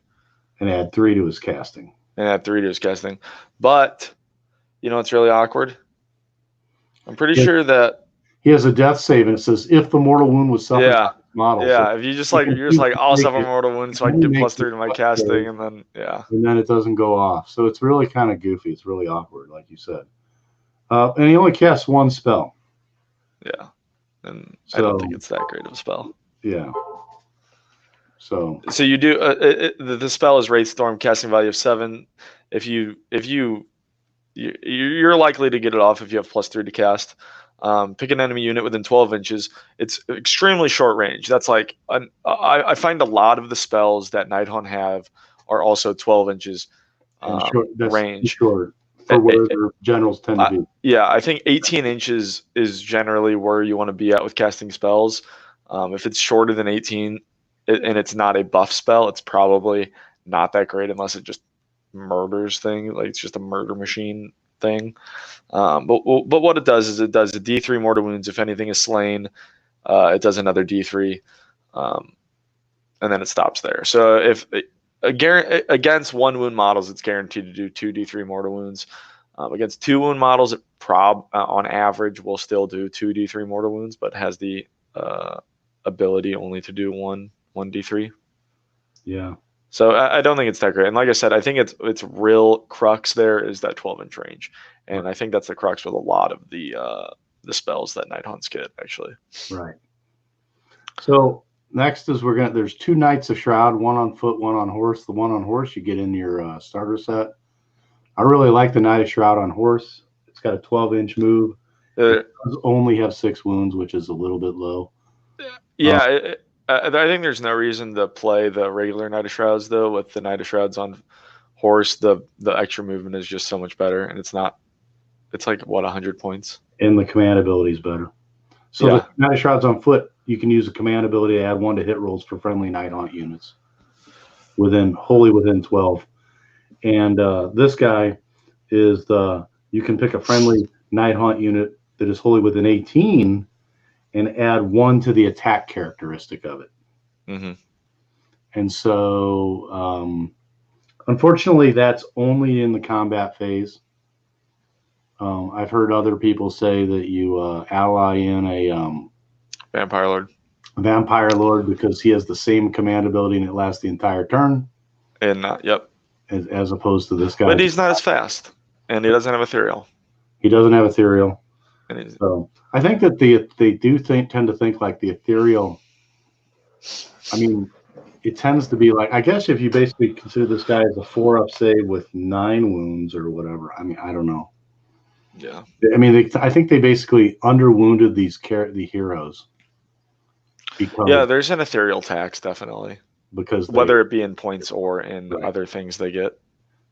and add 3 to his casting. And add 3 to his casting. But you know, it's really awkward. I'm pretty sure that he has a death save, and it says if the mortal wound was suffered by the model. Yeah, So if you just like, you're just like, I'll suffer mortal wound so I can get +3 to my casting, and then and then it doesn't go off. So it's really kind of goofy. It's really awkward, like you said. And he only casts 1 spell. Yeah, and so, I don't think it's that great of a spell. Yeah. So you do the spell is Wraith Storm, casting value of 7. You're likely to get it off if you have +3 to cast. Pick an enemy unit within 12 inches. It's extremely short range. That's like I find a lot of the spells that Nighthaunt have are also 12 inches range. Short for where their generals tend to be. Yeah, I think 18 inches is generally where you want to be at with casting spells. If it's shorter than 18 and it's not a buff spell, it's probably not that great unless it just murders thing. Like it's just a murder machine thing. But what it does is it does a D3 mortal wounds if anything is slain. It does another D3, and then it stops there. So if against 1 wound models, it's guaranteed to do 2 D3 mortal wounds. Against 2 wound models, it on average will still do 2 D3 mortal wounds, but has the ability only to do 1 D3. Yeah. So I don't think it's that great. And like I said, I think its real crux there is that 12-inch range. And I think that's the crux with a lot of the spells that Nighthaunts get, actually. Right. So next is there's 2 Knights of Shroud, 1 on foot, 1 on horse. The 1 on horse you get in your starter set. I really like the Knight of Shroud on horse. It's got a 12-inch move. It does only have 6 wounds, which is a little bit low. Yeah, I think there's no reason to play the regular Knight of Shrouds, though. With the Knight of Shrouds on horse, the extra movement is just so much better, and it's like, what, 100 points? And the command ability is better. So the Knight of Shrouds on foot, you can use a command ability to add 1 to hit rolls for friendly Nighthaunt units wholly within 12. And this guy is you can pick a friendly Nighthaunt unit that is wholly within 18 and add 1 to the attack characteristic of it. Mm-hmm. And so, unfortunately, that's only in the combat phase. I've heard other people say that you ally in a Vampire Lord. Vampire Lord because he has the same command ability and it lasts the entire turn. And yep. As opposed to this guy. But he's not as fast, and he doesn't have ethereal. He doesn't have ethereal. So I think that they do tend to think like the ethereal. I mean, it tends to be like, I guess if you basically consider this guy as a 4-up save with 9 wounds or whatever. I mean, I don't know. Yeah. I mean, I think they basically underwounded the heroes. Yeah, there's an ethereal tax, definitely. Because whether it be in points or in other things they get.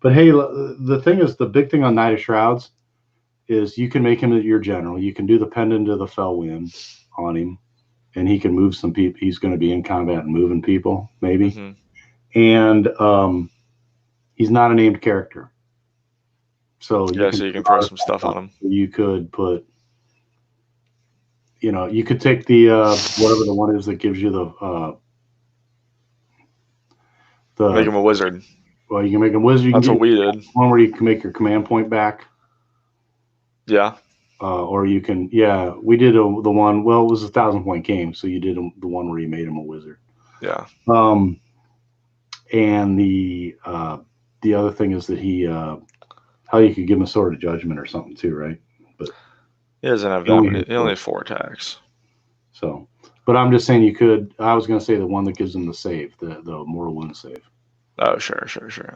But hey, the thing is, the big thing on Knight of Shrouds is you can make him your general. You can do the pendant of the fell wind on him, and he can move some people. He's going to be in combat and moving people, maybe. Mm-hmm. And he's not a named character. So you can throw some stuff on him. You could put, you could take the whatever the one is that gives you the make him a wizard. Well, you can make him a wizard. That's what we did. One where you can make your command point back. Yeah. Or you can, we did the one. Well, it was a 1,000-point game, so you did the one where you made him a wizard. Yeah. And the other thing is that how you could give him a sword of judgment or something too, right? But he doesn't have that many. He only has 4 attacks. So, but I'm just saying you could. I was going to say the one that gives him the save, the mortal wound save. Oh, sure.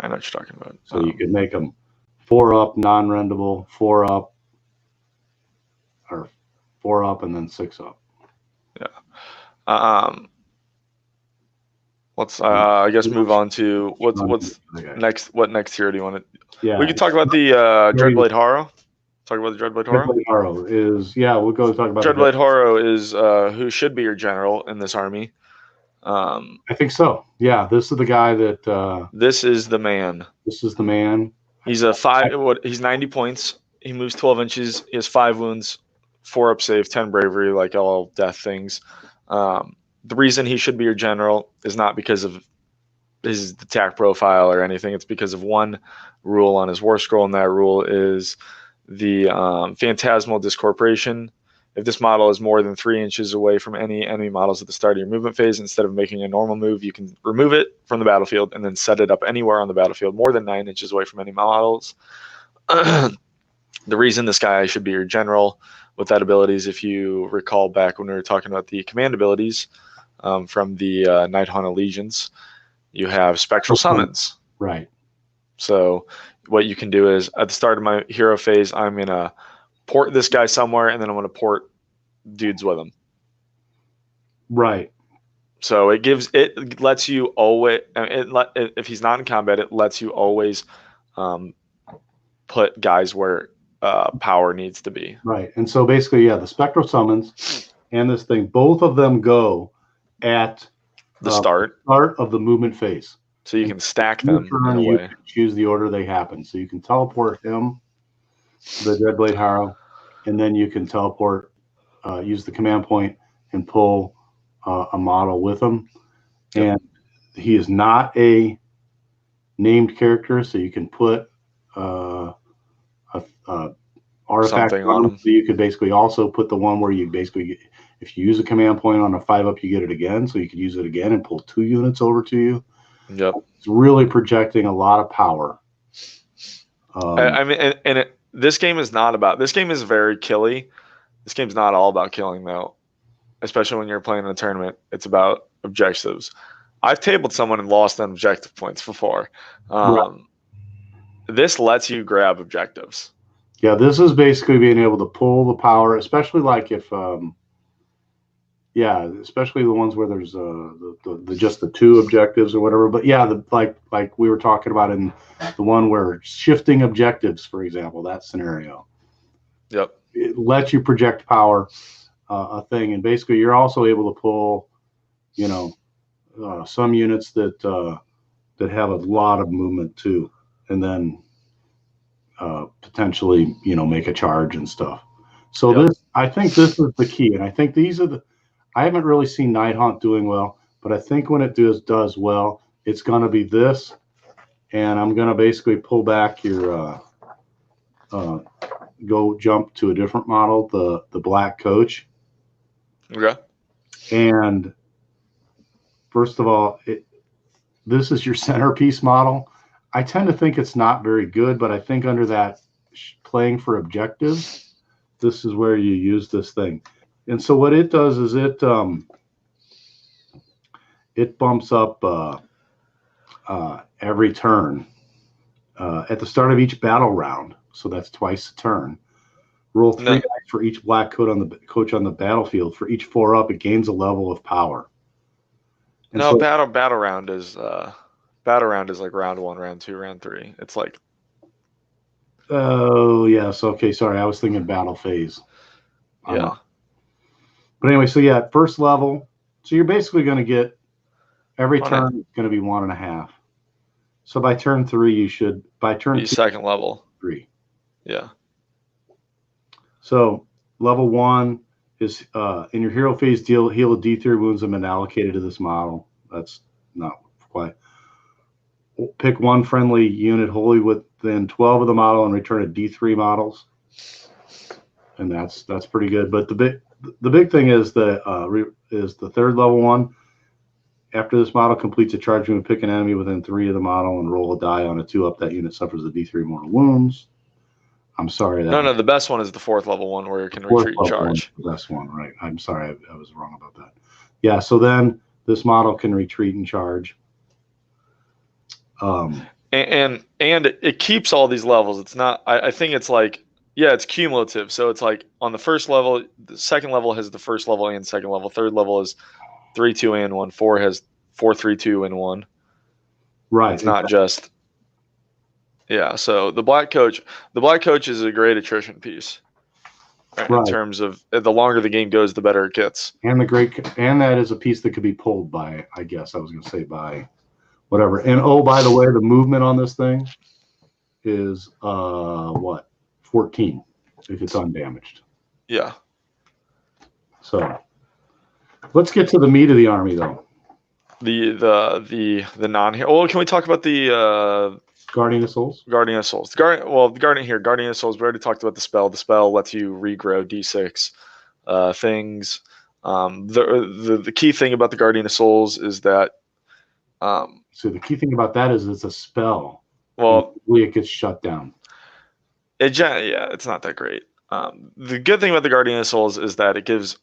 I know what you're talking about. So you could make them 4-up, non-rendable, 4-up, or 4-up, and then 6-up. Yeah. Let's I guess move on to what's next. What next tier do you want to? Yeah, we could talk about the Dreadblade Harrow. Talk about the Dreadblade Harrow. Dreadblade Harrow is we'll go talk about Dreadblade Harrow is who should be your general in this army. I think so. Yeah, this is the guy that. This is the man. This is the man. He's he's 90 points. He moves 12 inches. He has 5 wounds, 4-up save, 10 bravery, like all death things. The reason he should be your general is not because of his attack profile or anything. It's because of one rule on his war scroll, and that rule is the Phantasmal Discorporation. If this model is more than 3 inches away from any enemy models at the start of your movement phase, instead of making a normal move, you can remove it from the battlefield and then set it up anywhere on the battlefield more than 9 inches away from any models. The reason this guy should be your general with that ability is, if you recall back when we were talking about the command abilities from the Nighthaunt Allegiance, you have Spectral Summons. Right. So what you can do is, at the start of my hero phase, I'm going to port this guy somewhere, and then I'm going to port dudes with him. Right. So it lets you always, if he's not in combat, it lets you always put guys where power needs to be. Right. And so basically, yeah, the Spectral Summons and this thing, both of them go at the start of the movement phase. So you can stack them in a way. You choose the order they happen. So you can teleport him, the Dreadblade Harrow, and then you can teleport, use the command point and pull a model with him. Yep. And he is not a named character, so you can put artifact on him. So you could basically also put the one where you basically, if you use a command point on a 5-up, you get it again. So you could use it again and pull 2 units over to you. Yep. It's really projecting a lot of power. I mean, this game is not about, this game is very killy. This game's not all about killing, though, especially when you're playing in a tournament. It's about objectives. I've tabled someone and lost on objective points before. Right. This lets you grab objectives. Yeah, this is basically being able to pull the power, especially like if, yeah, especially the ones where there's just the 2 objectives or whatever. But yeah, like we were talking about in the one where shifting objectives, for example, that scenario. Yep. It lets you project power, a thing, and basically you're also able to pull, you know, some units that have a lot of movement too, and then potentially, you know, make a charge and stuff. So yep. I think this is the key, and I think these are the. I haven't really seen Nighthaunt doing well, but I think when it does well, it's going to be this, and I'm going to basically pull back your go jump to a different model, the Black Coach. Okay. And first of all, this is your centerpiece model. I tend to think it's not very good, but I think under that playing for objectives, this is where you use this thing. And so what it does is it bumps up every turn at the start of each battle round. So that's twice a turn. Roll 3 dice for each black coach on the battlefield. For each 4-up, it gains a level of power. And no, so, battle round is like round 1, round 2, round 3. It's like. Oh yes, okay. Sorry, I was thinking battle phase. Yeah. But anyway, so yeah, first level. So you're basically going to get every turn going to be 1.5. So by turn 3, you should by turn 2, second level 3. Yeah. So level 1 is in your hero phase heal a D3 wounds have been allocated to this model. That's not quite. Pick 1 friendly unit wholly within 12 of the model and return a D3 models. And that's pretty good. But the big thing is the 3rd level one. After this model completes a charge move, pick an enemy within 3 of the model and roll a die on a 2-up. That unit suffers a D3 mortal wounds. I'm sorry. No, the best one is the 4th level one where it can retreat and charge. The best one, right? I'm sorry, I was wrong about that. Yeah, so then this model can retreat and charge. And it keeps all these levels. It's not. I think it's like. Yeah, it's cumulative. So it's like on the 1st level, the 2nd level has the 1st level and 2nd level. 3rd level is 3, 2, and 1. 4 has 4, 3, 2, and 1. Right. It's not just. Yeah. So the Black Coach is a great attrition piece. Right. In terms of the longer the game goes, the better it gets. And that is a piece that could be pulled by, I guess I was going to say by, whatever. And oh, by the way, the movement on this thing is what? 14 if it's undamaged. Yeah. So let's get to the meat of the army, though. the non-hero. Well, can we talk about the Guardian of Souls. Guardian of Souls? Guardian here. We already talked about the spell. The spell lets you regrow D6 things. The key thing about the Guardian of Souls is that So the key thing about that is it's a spell. well, it gets shut down. It's not that great. The good thing about the Guardian of Souls is that it gives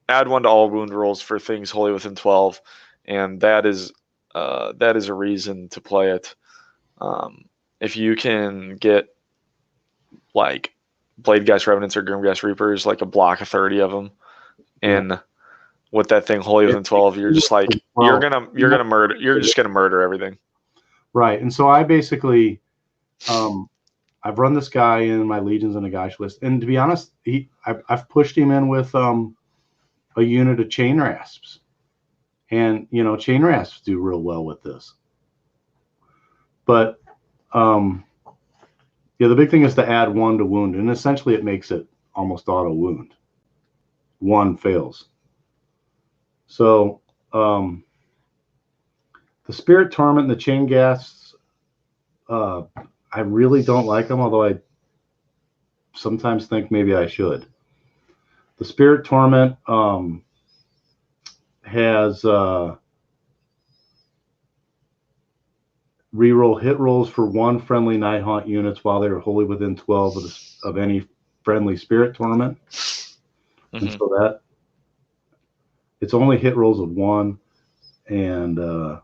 add 1 to all wound rolls for things wholly within 12, and that is a reason to play it. If you can get like Bladegeist Revenants or Grimgeist Reapers, like a block of 30 of them, and with that thing wholly within 12, you're just like you're gonna murder. You're just gonna murder everything. Right, and so I basically, I've run this guy in my Legions and a Gash list, and to be honest, I've pushed him in with a unit of Chain Rasps, and Chain Rasps do real well with this. But the big thing is to add 1 to wound, and essentially it makes it almost auto wound. 1 fails. So the Spirit Torment and the Chain Gas, I really don't like them, although I sometimes think maybe I should. The Spirit Torment has reroll hit rolls for 1 friendly Nighthaunt units while they're wholly within 12 of any friendly Spirit Torment. And so that it's only hit rolls of 1, and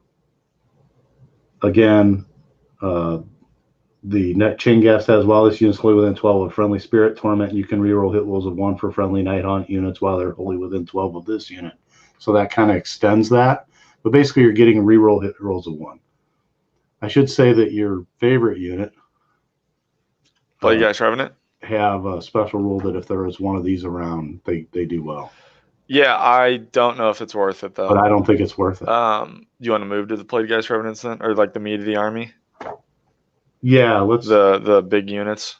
again, the net Chain Gas has while this unit's wholly within 12 of friendly Spirit Torment, you can reroll hit rolls of 1 for friendly Nighthaunt units while they're wholly within 12 of this unit. So that kind of extends that, but basically you're getting reroll hit rolls of 1. I should say that your favorite unit, Bladegeist Revenant, have a special rule that if there is one of these around, they do well. Yeah, I don't know if it's worth it though. But I don't think it's worth it. You want to move to the Bladegeist Revenants then, or like the meat of the army? Yeah, let's the big units.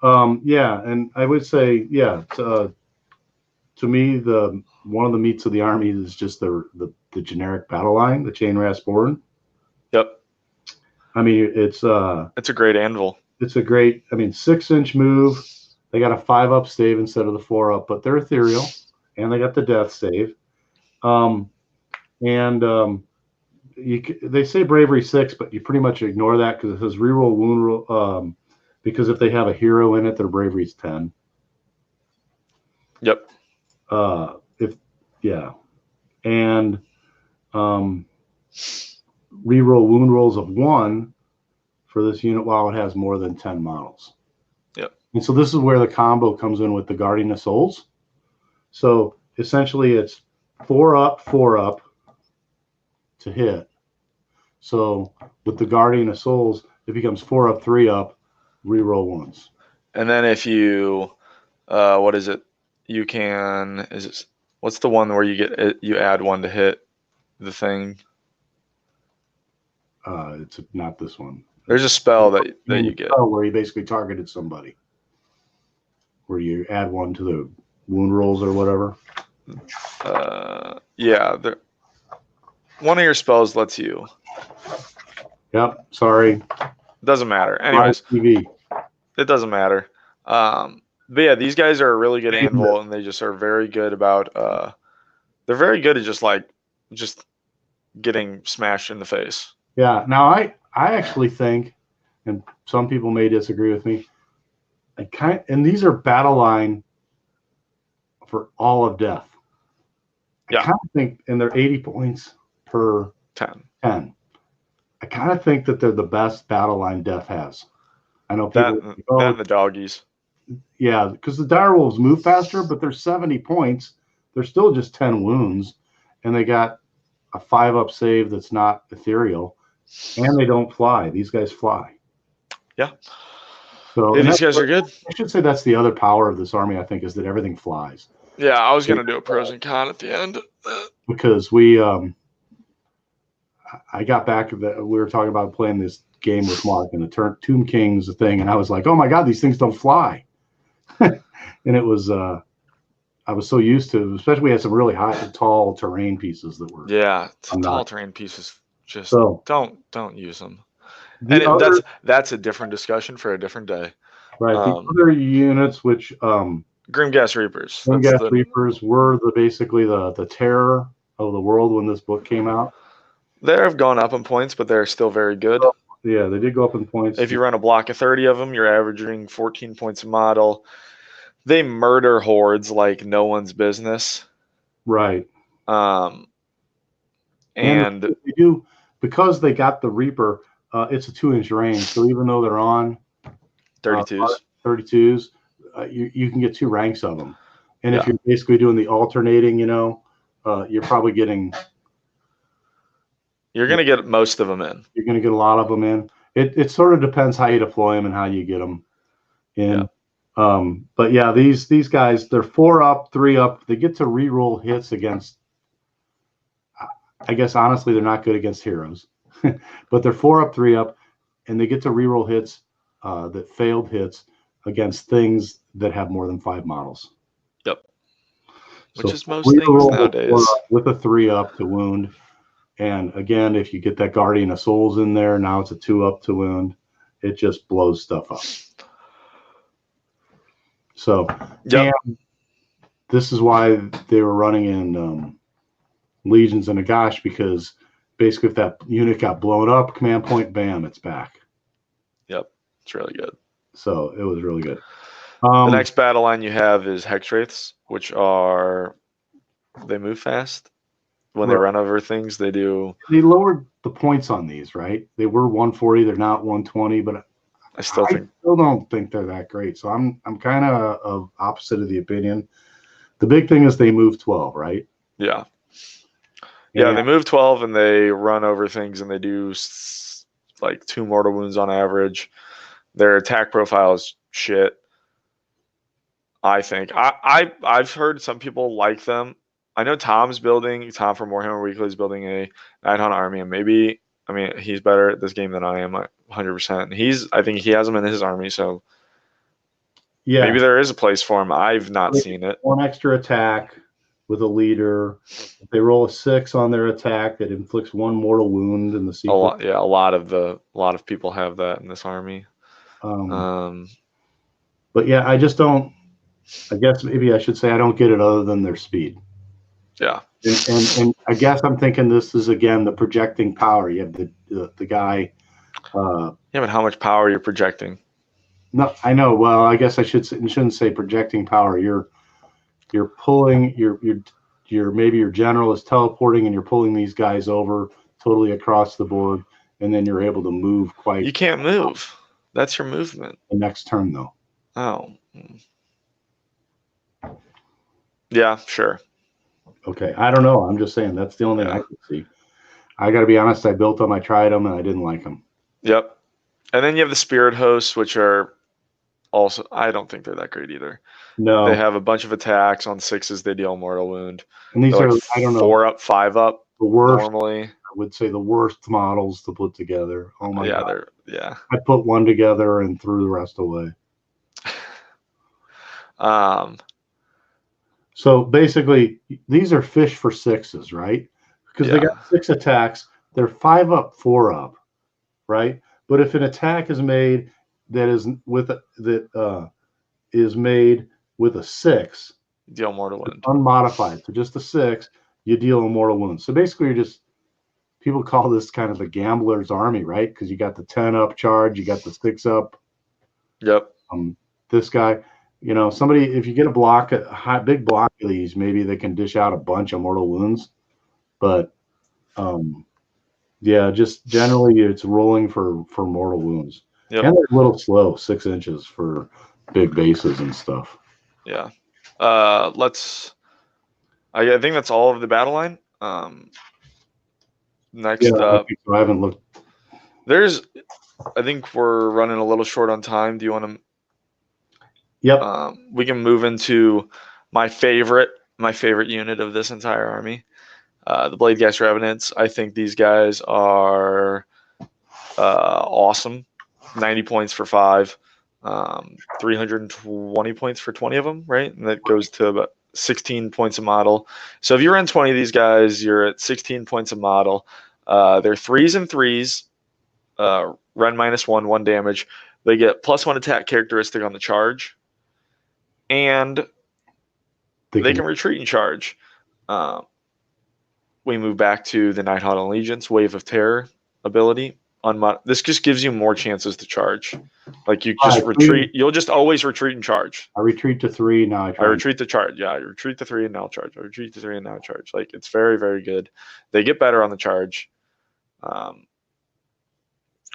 Yeah, and I would say to me one of the meats of the army is just the generic battle line, the Chain Rasp Born. Yep. I mean, it's a great anvil. It's a great, 6-inch move. They got a 5-up save instead of the 4-up, but they're ethereal, and they got the death save. They say bravery 6, but you pretty much ignore that because it says reroll wound roll. Because if they have a hero in it, their bravery's 10. Yep. And reroll wound rolls of 1 for this unit while it has more than 10 models. Yep. And so this is where the combo comes in with the Guardian of Souls. So essentially it's 4-up, 4-up to hit. So with the Guardian of Souls, it becomes 4-up, 3-up, reroll wounds. And then if you, what is it? You can, what's the one where you add 1 to hit the thing? It's not this one. There's a spell that you get where you basically targeted somebody, where you add 1 to the wound rolls or whatever. One of your spells lets you. Yep. Sorry. Doesn't matter. Anyways, it doesn't matter. But yeah, these guys are a really good anvil, and they just are very good about. They're very good at just getting smashed in the face. Yeah. Now I actually think, and some people may disagree with me, and these are battle line for all of death. I kind of think, and they're 80 points per 10. I kind of think that they're the best battle line death has. I know people that and the doggies. Yeah, because the direwolves move faster, but they're 70 points. They're still just 10 wounds, and they got a 5-up save that's not ethereal, and they don't fly. These guys fly. Yeah. So these guys are good. I should say that's the other power of this army, I think, is that everything flies. Yeah, I was going to do a pros and cons at the end. Because I got back, we were talking about playing this game with Mark, and the Tomb King's a thing, and I was like, oh my God, these things don't fly. And it was I was so used to, especially we had some really high, tall terrain pieces that were. Yeah, I'm tall not. terrain pieces. Just So don't use them. the And other that's a different discussion for a different day. right, the other units, which Grimgas Reapers. That's Grimgas the Reapers were basically the terror of the world when this book came out. they have gone up in points, but they're still very good. Yeah, they did go up in points. If you run a block of 30 of them, you're averaging 14 points a model. They murder hordes like no one's business. Right. And they do, because they got the Reaper. It's a 2-inch range, so even though they're on 32s, 32s, you can get 2 ranks of them. And if Yeah. you're basically doing the alternating, you're probably getting. You're going to get most of them in. You're going to get a lot of them in. It sort of depends how you deploy them and how you get them in. But yeah, these guys, they're 4 up, 3 up. They get to reroll hits against. I guess honestly, they're not good against heroes, but they're 4 up, 3 up, and they get to reroll hits that failed hits against things that have more than 5 models. Yep. So which is most things nowadays. With a 3 up to wound. And again, if you get that Guardian of Souls in there, now it's a 2 up to wound. It just blows stuff up. So, and this is why they were running in Legions and Nagash, because basically if that unit got blown up, command point, bam, it's back. Yep, it's really good. So it was really good. The next battle line you have is Hex Wraiths, which they move fast. When they run over things, they do. They lowered the points on these, right? They were 140, they're not 120, but I still don't think they're that great. So I'm kind of opposite of the opinion. The big thing is they move 12, right? Yeah. Yeah, they move 12 and they run over things and they do like 2 mortal wounds on average. Their attack profile is shit. I think I've heard some people like them. I know Tom from Warhammer Weekly is building a Nighthaunt army, and maybe he's better at this game than I am, 100%. I think he has him in his army, so yeah, maybe there is a place for him. I've not seen it. 1 extra attack with a leader. If they roll a 6 on their attack, that inflicts 1 mortal wound in the sequence. A lot of people have that in this army. But yeah, I just don't. I guess maybe I should say I don't get it other than their speed. Yeah. And I guess I'm thinking this is, again, the projecting power. You have the guy. Yeah, but how much power you're projecting? No, I know. Well, I guess I shouldn't say projecting power. You're pulling maybe your general is teleporting and you're pulling these guys over totally across the board, and then you're able to move quite. You can't move. That's your movement. The next turn, though. Oh. Yeah, sure. Okay, I don't know. I'm just saying that's the only thing I can see. I got to be honest. I built them. I tried them, and I didn't like them. Yep. And then you have the Spirit Hosts, which are also, I don't think they're that great either. No. They have a bunch of attacks on 6s. They deal mortal wound. And these are, I don't know, 4 up, 5 up. The worst. Normally, I would say the worst models to put together. Oh my god. Yeah. I put one together and threw the rest away. So basically, these are fish for 6s, right? Because they got 6 attacks. They're 5 up, 4 up, right? But if an attack is made that is made with a 6, deal mortal wound, unmodified. So just a 6, you deal a mortal wound. So basically, you're just, people call this kind of the gambler's army, right? Because you got the 10 up charge, you got the 6 up. Yep. This guy. Somebody, if you get a big block of these, maybe they can dish out a bunch of mortal wounds. But, yeah, just generally it's rolling for mortal wounds. Yep. And they're a little slow, 6 inches for big bases and stuff. Yeah. I think that's all of the battle line. Next up. I haven't looked. I think we're running a little short on time. Do you want to? Yep. We can move into my favorite unit of this entire army, the Bladeghast Revenants. I think these guys are awesome. 90 points for 5, 320 points for 20 of them, right? And that goes to about 16 points a model. So if you run 20 of these guys, you're at 16 points a model. They're 3s and 3s. Run -1, 1 damage. They get +1 attack characteristic on the charge, and they can retreat and charge. We move back to the Nighthaunt Allegiance Wave of Terror ability. This just gives you more chances to charge. Like you just retreat. You'll just always retreat and charge. I retreat to 3 now. I retreat to charge. Yeah, I retreat to 3 and now charge. I retreat to 3 and now charge. Like it's very, very good. They get better on the charge,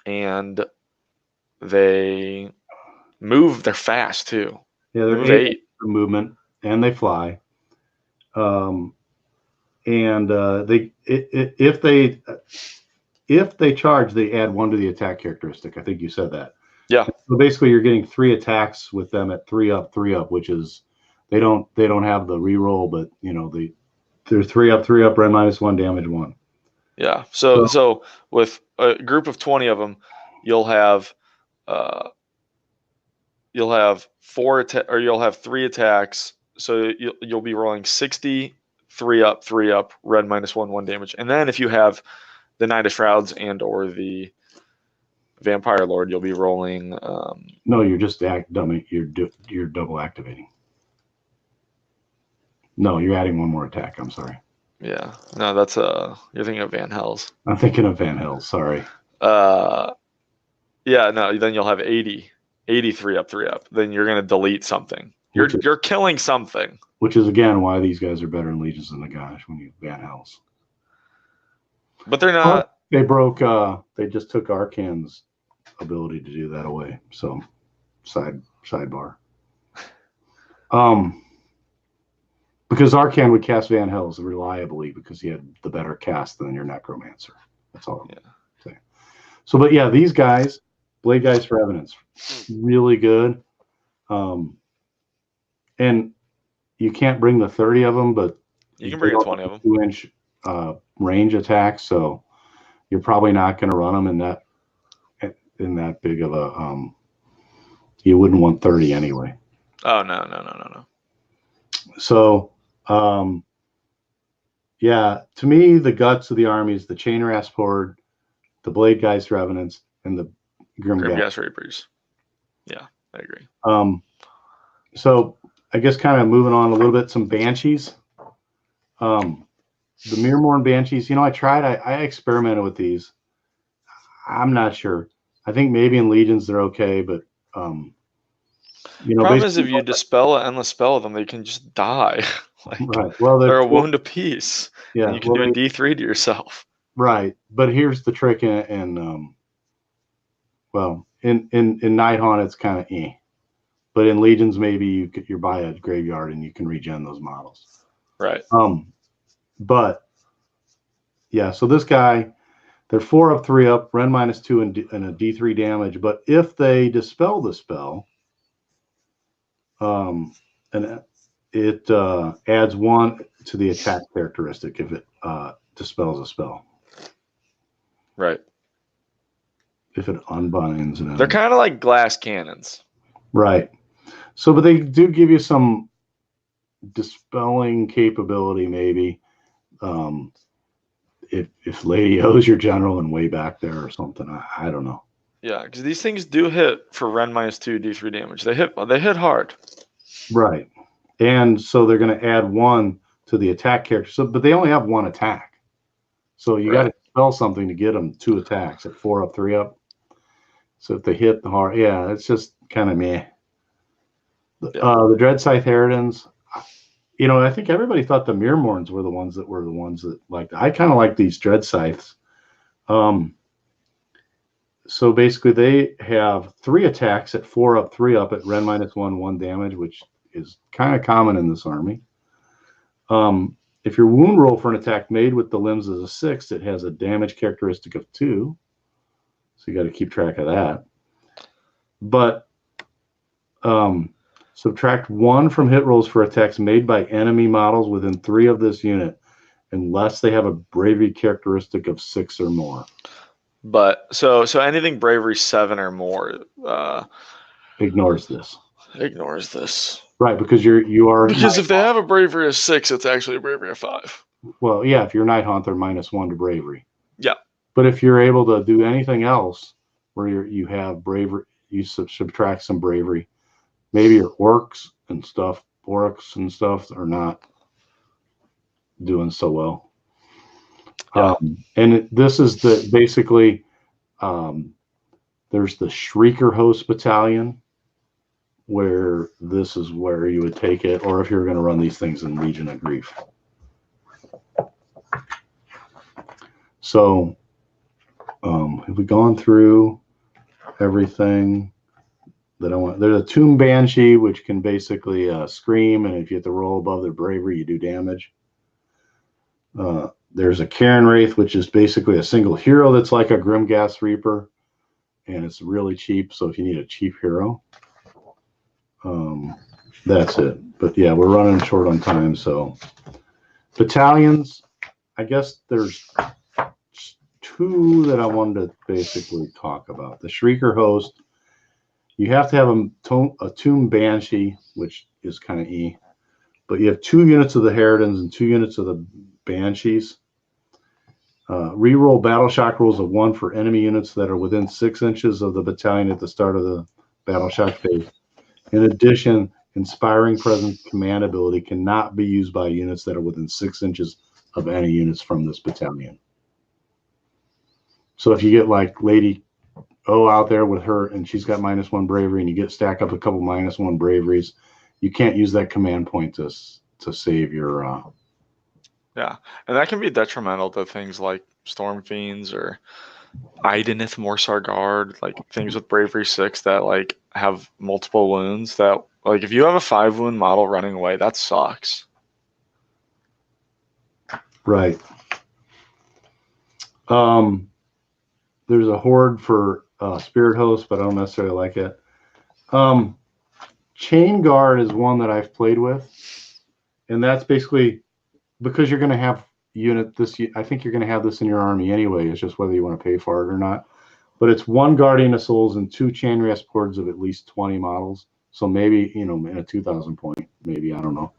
and they move. They're fast too. Yeah, they're move 8 movement, and they fly. And if they charge, they add 1 to the attack characteristic. I think you said that. Yeah. So basically, you're getting 3 attacks with them at 3 up, which is they don't have the reroll, but they're 3 up, run -1, damage 1. Yeah. So with a group of 20 of them, you'll have 4 or you'll have 3 attacks. So you'll be rolling 60, 3 up, run -1, 1 damage. And then if you have the Knight of Shrouds and or the Vampire Lord, you'll be rolling. No, you're just dummy. You're double activating. No, you're adding 1 more attack. I'm sorry. Yeah. No, that's you're thinking of Van Hels. I'm thinking of Van Hels. Sorry. Yeah. No. Then you'll have 80, 3 up. Then you're gonna delete something. You're killing something. Which is again why these guys are better in Legions than the Gosh when you Van Hels. But they're not. They broke. They just took Arcan's ability to do that away. So, sidebar. Because Arcan would cast Van Hels reliably because he had the better cast than your Necromancer. That's all I'm saying. So, but yeah, these guys, Blade Guys for Evidence, really good. And you can't bring the 30 of them, but you can bring 20 of them. 2-inch range attacks, so you're probably not going to run them in that big of a. You wouldn't want 30 anyway. Oh no. So, yeah, to me, the guts of the army is the Chain Rasp Horde, the Blade Guys Revenants, and the Grimghast Reapers. Yeah, I agree. So I guess kind of moving on a little bit, some Banshees. The Mirrormorn Banshees, I experimented with these. I'm not sure. I think maybe in Legions they're okay, but problem is if you dispel an endless spell with them, they can just die. Right. Well, they're a wound apiece. Yeah. And you can do a D3 to yourself. Right. But here's the trick in Nighthaunt it's kind of but in Legions maybe you're by a graveyard and you can regen those models. Right. But yeah, so this guy, they're 4 up, 3 up, run -2 and a D3 damage. But if they dispel the spell, and it adds 1 to the attack characteristic if it dispels a spell. Right. If it unbinds. They're kind of like glass cannons. Right. So, but they do give you some dispelling capability, maybe. If Lady O's your general and way back there or something, I don't know. Yeah, because these things do hit for run -2 D3 damage. They hit hard. Right, and so they're going to add 1 to the attack character. So, but they only have 1 attack, so you got to spell something to get them 2 attacks at 4 up, 3 up. So if they hit the hard, yeah, it's just kind of meh. The Dread Scythe Harridans. I think everybody thought the Mirrormorns were the ones that liked. I kind of like these Dread Scythes. So basically, they have 3 attacks at 4 up, 3 up at run -1, 1 damage, which is kind of common in this army. If your wound roll for an attack made with the limbs is a 6, it has a damage characteristic of 2. So you got to keep track of that. But subtract 1 from hit rolls for attacks made by enemy models within 3 of this unit, unless they have a bravery characteristic of 6 or more. But so anything bravery 7 or more ignores this. Ignores this. Right, because you are Because if they have a bravery of 6, it's actually a bravery of 5. well, yeah. If you're Nighthaunt, they're -1 to bravery. Yeah. But if you're able to do anything else where you have bravery, you subtract some bravery. Maybe your orcs and stuff are not doing so well. Yeah. And this is the basically there's the Shrieker Host Battalion, where this is where you would take it, or if you're going to run these things in Legion of Grief. So have we gone through everything that I want? There's a Tomb Banshee, which can basically scream, and if you have to roll above their bravery, you do damage. There's a Karen Wraith, which is basically a single hero that's like a Grimghast Reaper, and it's really cheap. So if you need a cheap hero, that's it. But yeah, we're running short on time. So battalions, I guess there's 2 that I wanted to basically talk about. The Shrieker Host, you have to have a Tomb Banshee, which is kind of E, but you have 2 units of the Harridans and 2 units of the Banshees. Reroll battle shock rolls of 1 for enemy units that are within 6 inches of the battalion at the start of the battle shock phase. In addition, Inspiring Presence command ability cannot be used by units that are within 6 inches of any units from this battalion. So if you get like Lady O out there with her and she's got -1 bravery, and you get stack up a couple -1 braveries, you can't use that command point to save your Yeah, and that can be detrimental to things like Storm Fiends or Idenith Morsar Guard, like things with bravery 6 that like have multiple wounds. That like if you have a 5 wound model running away, that sucks. right. There's a horde for Spirit Host, but I don't necessarily like it. Chain Guard is one that I've played with, and that's basically because you're going to have I think you're going to have this in your army anyway. It's just whether you want to pay for it or not. But it's 1 Guardian of Souls and 2 Chain Rasp hordes of at least 20 models. So maybe, in a 2,000 point, maybe, I don't know.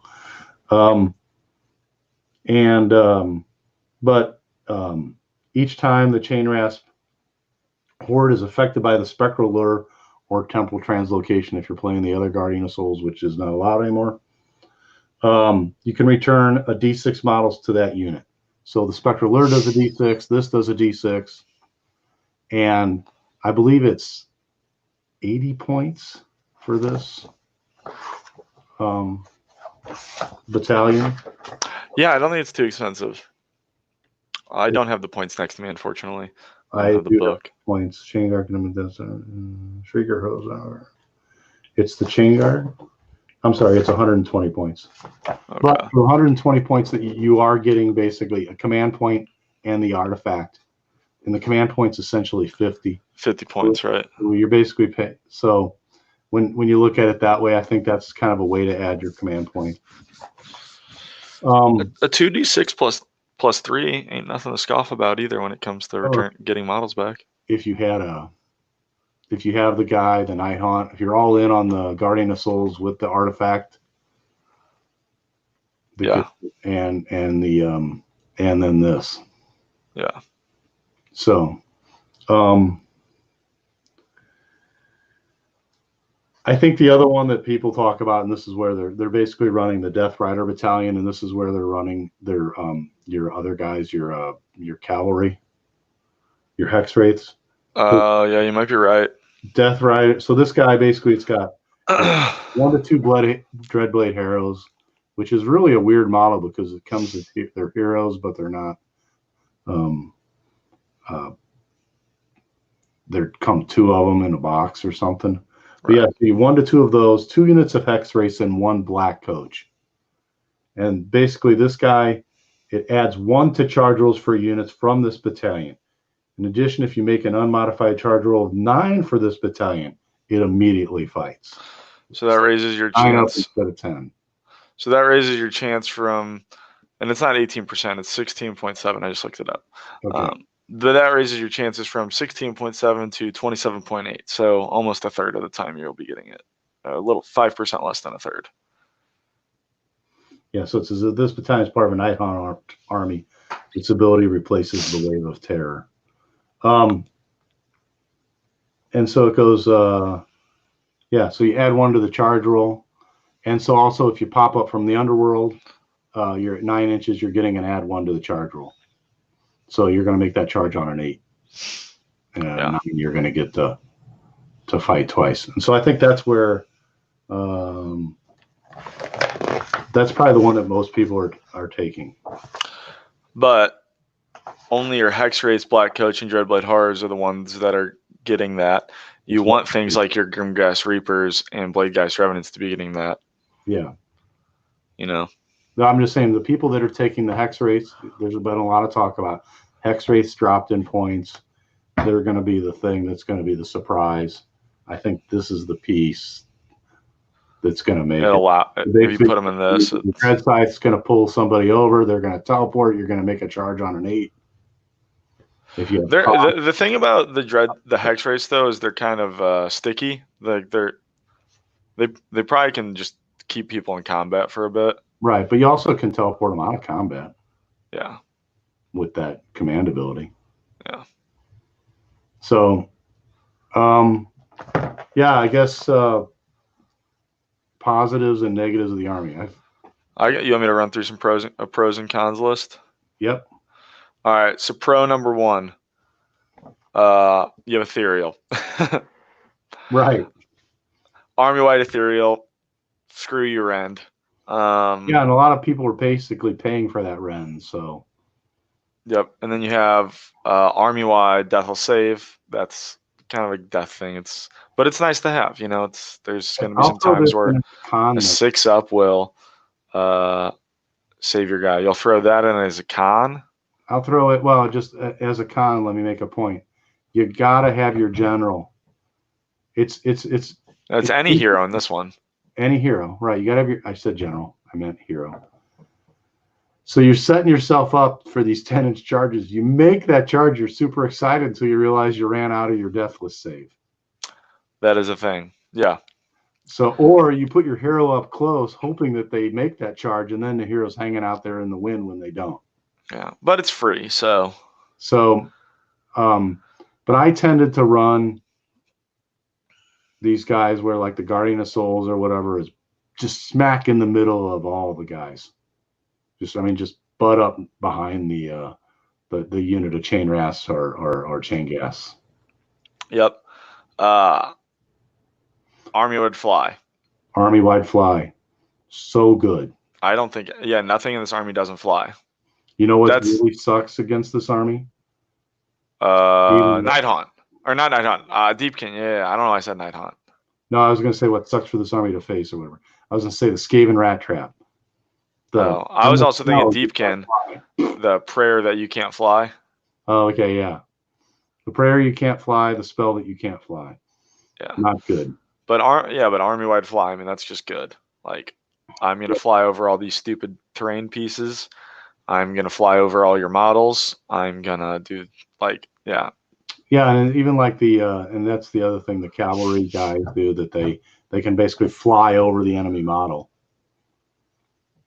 But each time the Chain Rasp horde is affected by the Spectral Lure or Temple Translocation, if you're playing the other Guardian of Souls, which is not allowed anymore, you can return a D6 models to that unit. So the Spectral Lure does a D6, this does a D6, and I believe it's 80 points for this battalion. Yeah, I don't think it's too expensive. I don't have the points next to me, unfortunately. I have the do book. have points. Chain Guard does Shrieker Hose. It's the Chain Guard. I'm sorry, it's 120 points. Okay. But for 120 points, that you are getting basically a command point and the artifact, and the command point's essentially 50. 50 points, right? So you're basically paying. So when you look at it that way, I think that's kind of a way to add your command point. A 2d6 plus 3 ain't nothing to scoff about either when it comes to getting models back. If you have the guy, the Nighthaunt, if you're all in on the Guardian of Souls with the artifact, and then this, yeah. So, I think the other one that people talk about, and this is where they're basically running the Death Rider Battalion, and this is where they're running their your other guys, your cavalry, your Hex Wraiths. Yeah, you might be right. Death Rider. So this guy basically, it's got 1 to 2 Dreadblade Harrows, which is really a weird model because it comes with they're heroes, but they're not. There come 2 of them in a box or something. But yeah, so 1 to 2 of those, 2 units of Hex Race, and 1 Black Coach. And basically, this guy, it adds 1 to charge rolls for units from this battalion. In addition, if you make an unmodified charge roll of 9 for this battalion, it immediately fights. So that raises your chance instead of 10. So that raises your chance from, and it's not 18%, it's 16.7. I just looked it up. Okay. That raises your chances from 16.7 to 27.8. So almost a third of the time you'll be getting it. A little 5% less than a third. Yeah, so it says that this battalion is part of a Nighthaunt army. Its ability replaces the Wave of Terror. And so it goes, yeah, so you add 1 to the charge roll. And so also if you pop up from the underworld, you're at 9 inches, you're getting an add 1 to the charge roll. So you're going to make that charge on an 8. And 9, you're going to get to fight twice. And so I think that's where, that's probably the one that most people are taking. But only your Hex Wraiths, Black Coach, and Dreadblade Horrors are the ones that are getting that. You want things like your Grimghast Reapers and Bladegeist Revenants to be getting that. Yeah. You know? No, I'm just saying the people that are taking the Hex Wraiths, there's been a lot of talk about Hex Wraiths dropped in points. They're going to be the thing that's going to be the surprise. I think this is the piece that's going to make it. If you put them in this, the Dread Scythe's going to pull somebody over. They're going to teleport. You're going to make a charge on an 8. If you the thing about the Hex Wraiths though is they're kind of sticky. Like they probably can just keep people in combat for a bit. Right, but you also can teleport them out of combat. Yeah. With that command ability. Yeah. So, yeah, I guess positives and negatives of the army. You want me to run through some pros and cons list? Yep. All right. So pro number 1, you have Ethereal. Right. Army-wide Ethereal. Screw your end. Yeah, and a lot of people are basically paying for that Ren. So. Yep, and then you have army-wide Deathless Save. That's kind of a death thing. But it's nice to have. You know, there's going to be some times where a 6-up will save your guy. You'll throw that in as a con. I'll throw it. Well, just as a con, let me make a point. You gotta have your general. It's any hero in this one. Any hero, right? You gotta have your. I said general. I meant hero. So you're setting yourself up for these 10-inch charges. You make that charge, you're super excited until you realize you ran out of your Deathless Save. That is a thing. Yeah. So, or you put your hero up close, hoping that they make that charge, and then the hero's hanging out there in the wind when they don't. Yeah, but it's free, so. But I tended to run these guys where like the Guardian of Souls or whatever is just smack in the middle of all the guys. Just butt up behind the unit of Chain Ras or Chain Gas. Yep. Army-wide Fly. Army-wide Fly. So good. I don't think, nothing in this army doesn't fly. You know what really sucks against this army? Nighthaunt. Or not Nighthaunt. Deepkin. Yeah, I don't know why I said Nighthaunt. No, I was going to say what sucks for this army to face or whatever. I was going to say the Skaven Rat Trap. I was also thinking Deepkin, the prayer that you can't fly. Oh, okay, yeah. The prayer you can't fly, the spell that you can't fly. Yeah. Not good. But army-wide fly, that's just good. Like, I'm going to fly over all these stupid terrain pieces. I'm going to fly over all your models. I'm going to do, yeah. Yeah, and even like and that's the other thing the cavalry guys do, that they can basically fly over the enemy model.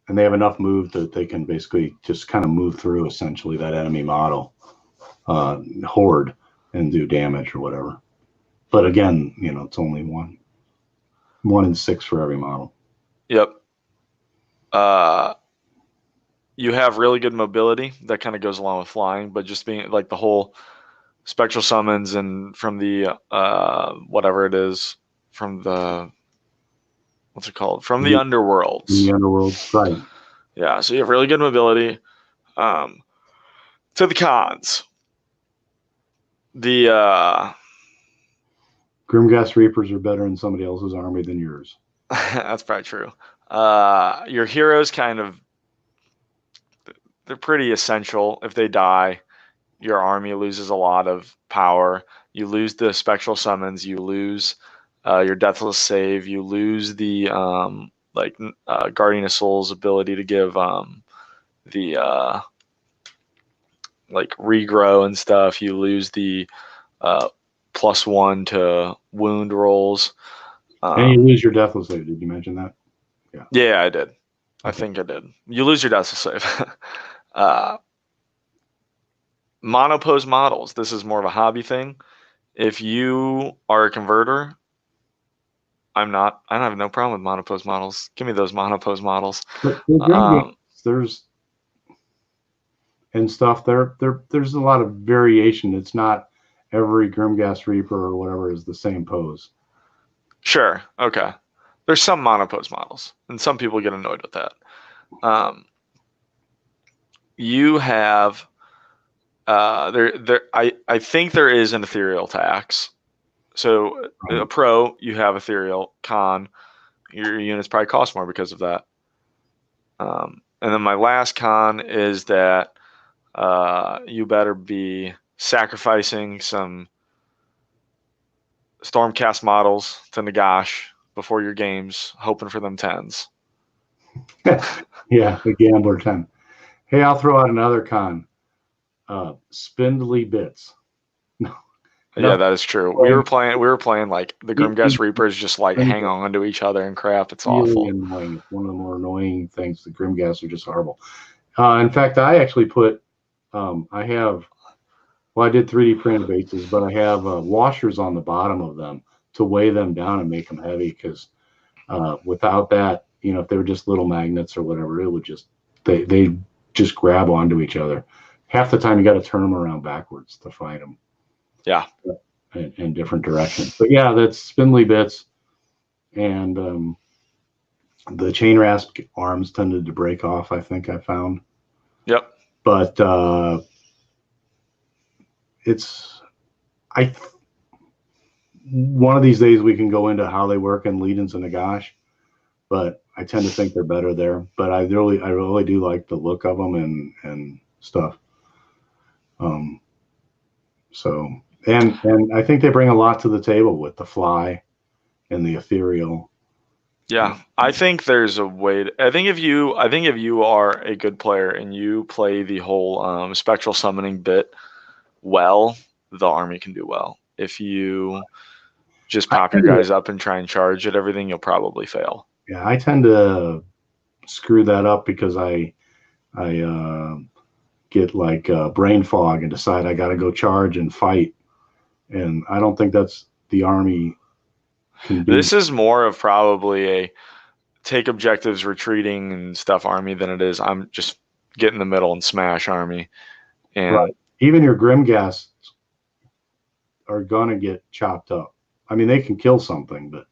And they have enough move that they can basically just kind of move through essentially that enemy model horde and do damage or whatever. But again, it's only 1 in 6 for every model. Yep. You have really good mobility that kind of goes along with flying, but just being like the whole spectral summons and from the whatever it is from the what's it called? From the underworlds. The underworlds, right. Yeah, so you have really good mobility. To the cons. The Grimghast Reapers are better in somebody else's army than yours. That's probably true. Your heroes they're pretty essential. If they die, your army loses a lot of power. You lose the spectral summons. You lose your Deathless Save. You lose the Guardian of Souls ability to give the regrow and stuff. You lose the +1 to wound rolls. And you lose your Deathless Save. Did you mention that? Yeah, I did. I think I did. You lose your decil save. Monopose models. This is more of a hobby thing. If you are a converter, I'm not. I have no problem with monopose models. Give me those monopose models. But there's and stuff. There's a lot of variation. It's not every Grimghast Reaper or whatever is the same pose. Sure. Okay. There's some monopose models, and some people get annoyed with that. You have I think there is an ethereal tax. So a pro, you have ethereal. Con, your units probably cost more because of that. And then my last con is that you better be sacrificing some Stormcast models to Nagash before your games, hoping for them 10s. Yeah, the Gambler 10. Hey, I'll throw out another con. Spindly bits. No. Yeah, that is true. We were playing like the Grimghast Reapers just like hang on to each other and crap. It's really awful. Annoying. It's one of the more annoying things. The Grimghasts are just horrible. In fact, I actually put I did 3D printed bases, but I have washers on the bottom of them to weigh them down and make them heavy, because without that, if they were just little magnets or whatever, it would just they just grab onto each other. Half the time you got to turn them around backwards to fight them. Yeah. In different directions. But yeah, that's spindly bits, and the chain rasp arms tended to break off, I think I found. Yep. But one of these days we can go into how they work in Legions and Nagash, but I tend to think they're better there. But I really do like the look of them and stuff. So and I think they bring a lot to the table with the fly and the ethereal. Yeah, I think there's a way. I think if you are a good player and you play the whole spectral summoning bit well, the army can do well. If you just pop your guys up and try and charge at everything, you'll probably fail. Yeah, I tend to screw that up because I get like brain fog and decide I got to go charge and fight, and I don't think that's the army can do. This is more of probably a take objectives, retreating and stuff army than it is I'm just get in the middle and smash army. And right. Even your Grimghasts are gonna get chopped up. I mean, they can kill something, but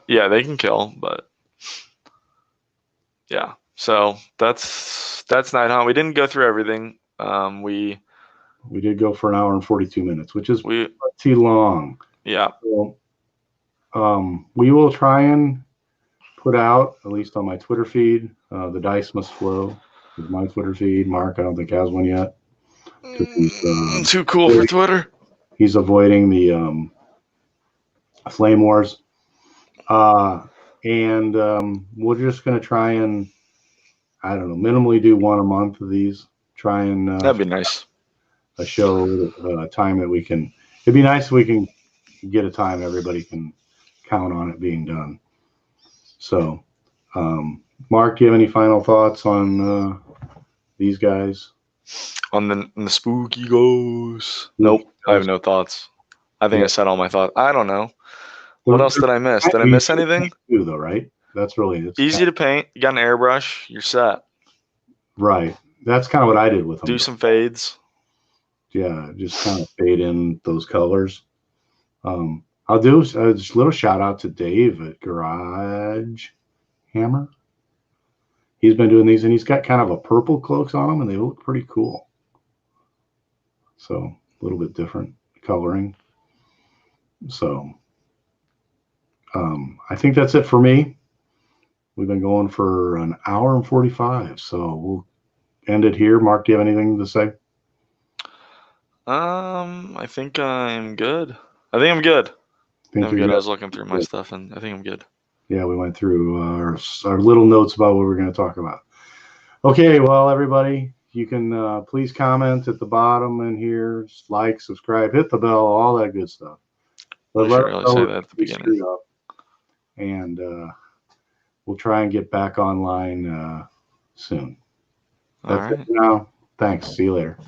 yeah, they can kill, but yeah. So that's Nighthaunt. We didn't go through everything. We did go for an hour and 42 minutes, which is too long. Yeah. So, we will try and put out, at least on my Twitter feed, the Dice Must Flow is my Twitter feed. Mark, I don't think has one yet. He's too cool for Twitter. He's avoiding the Flame Wars. And we're just going to try and, I don't know, minimally do one a month of these. Try and that'd be nice. A show, a time that we can. It'd be nice if we can get a time everybody can count on it being done. So, Mark, do you have any final thoughts on these guys? On the spooky ghosts? Nope, I have no thoughts. I think I said all my thoughts. I don't know. What else did I miss? Did I miss anything? Do though, right? That's really easy to paint. You got an airbrush, you're set. Right. That's kind of what I did with them. Do some fades. Yeah, just kind of fade in those colors. I'll do just a little shout out to Dave at Garage Hammer. He's been doing these, and he's got kind of a purple cloaks on them, and they look pretty cool. So a little bit different coloring. So I think that's it for me. We've been going for an hour and 45, so we'll end it here. Mark, do you have anything to say? I think I'm good. I think I'm good. I was looking through my stuff, and I think I'm good. Yeah, we went through our little notes about what we're going to talk about. Okay, well, everybody, you can please comment at the bottom in here, like, subscribe, hit the bell, all that good stuff. But I should really say that at the beginning. And we'll try and get back online soon. All That's it right. for now. Thanks. See you later.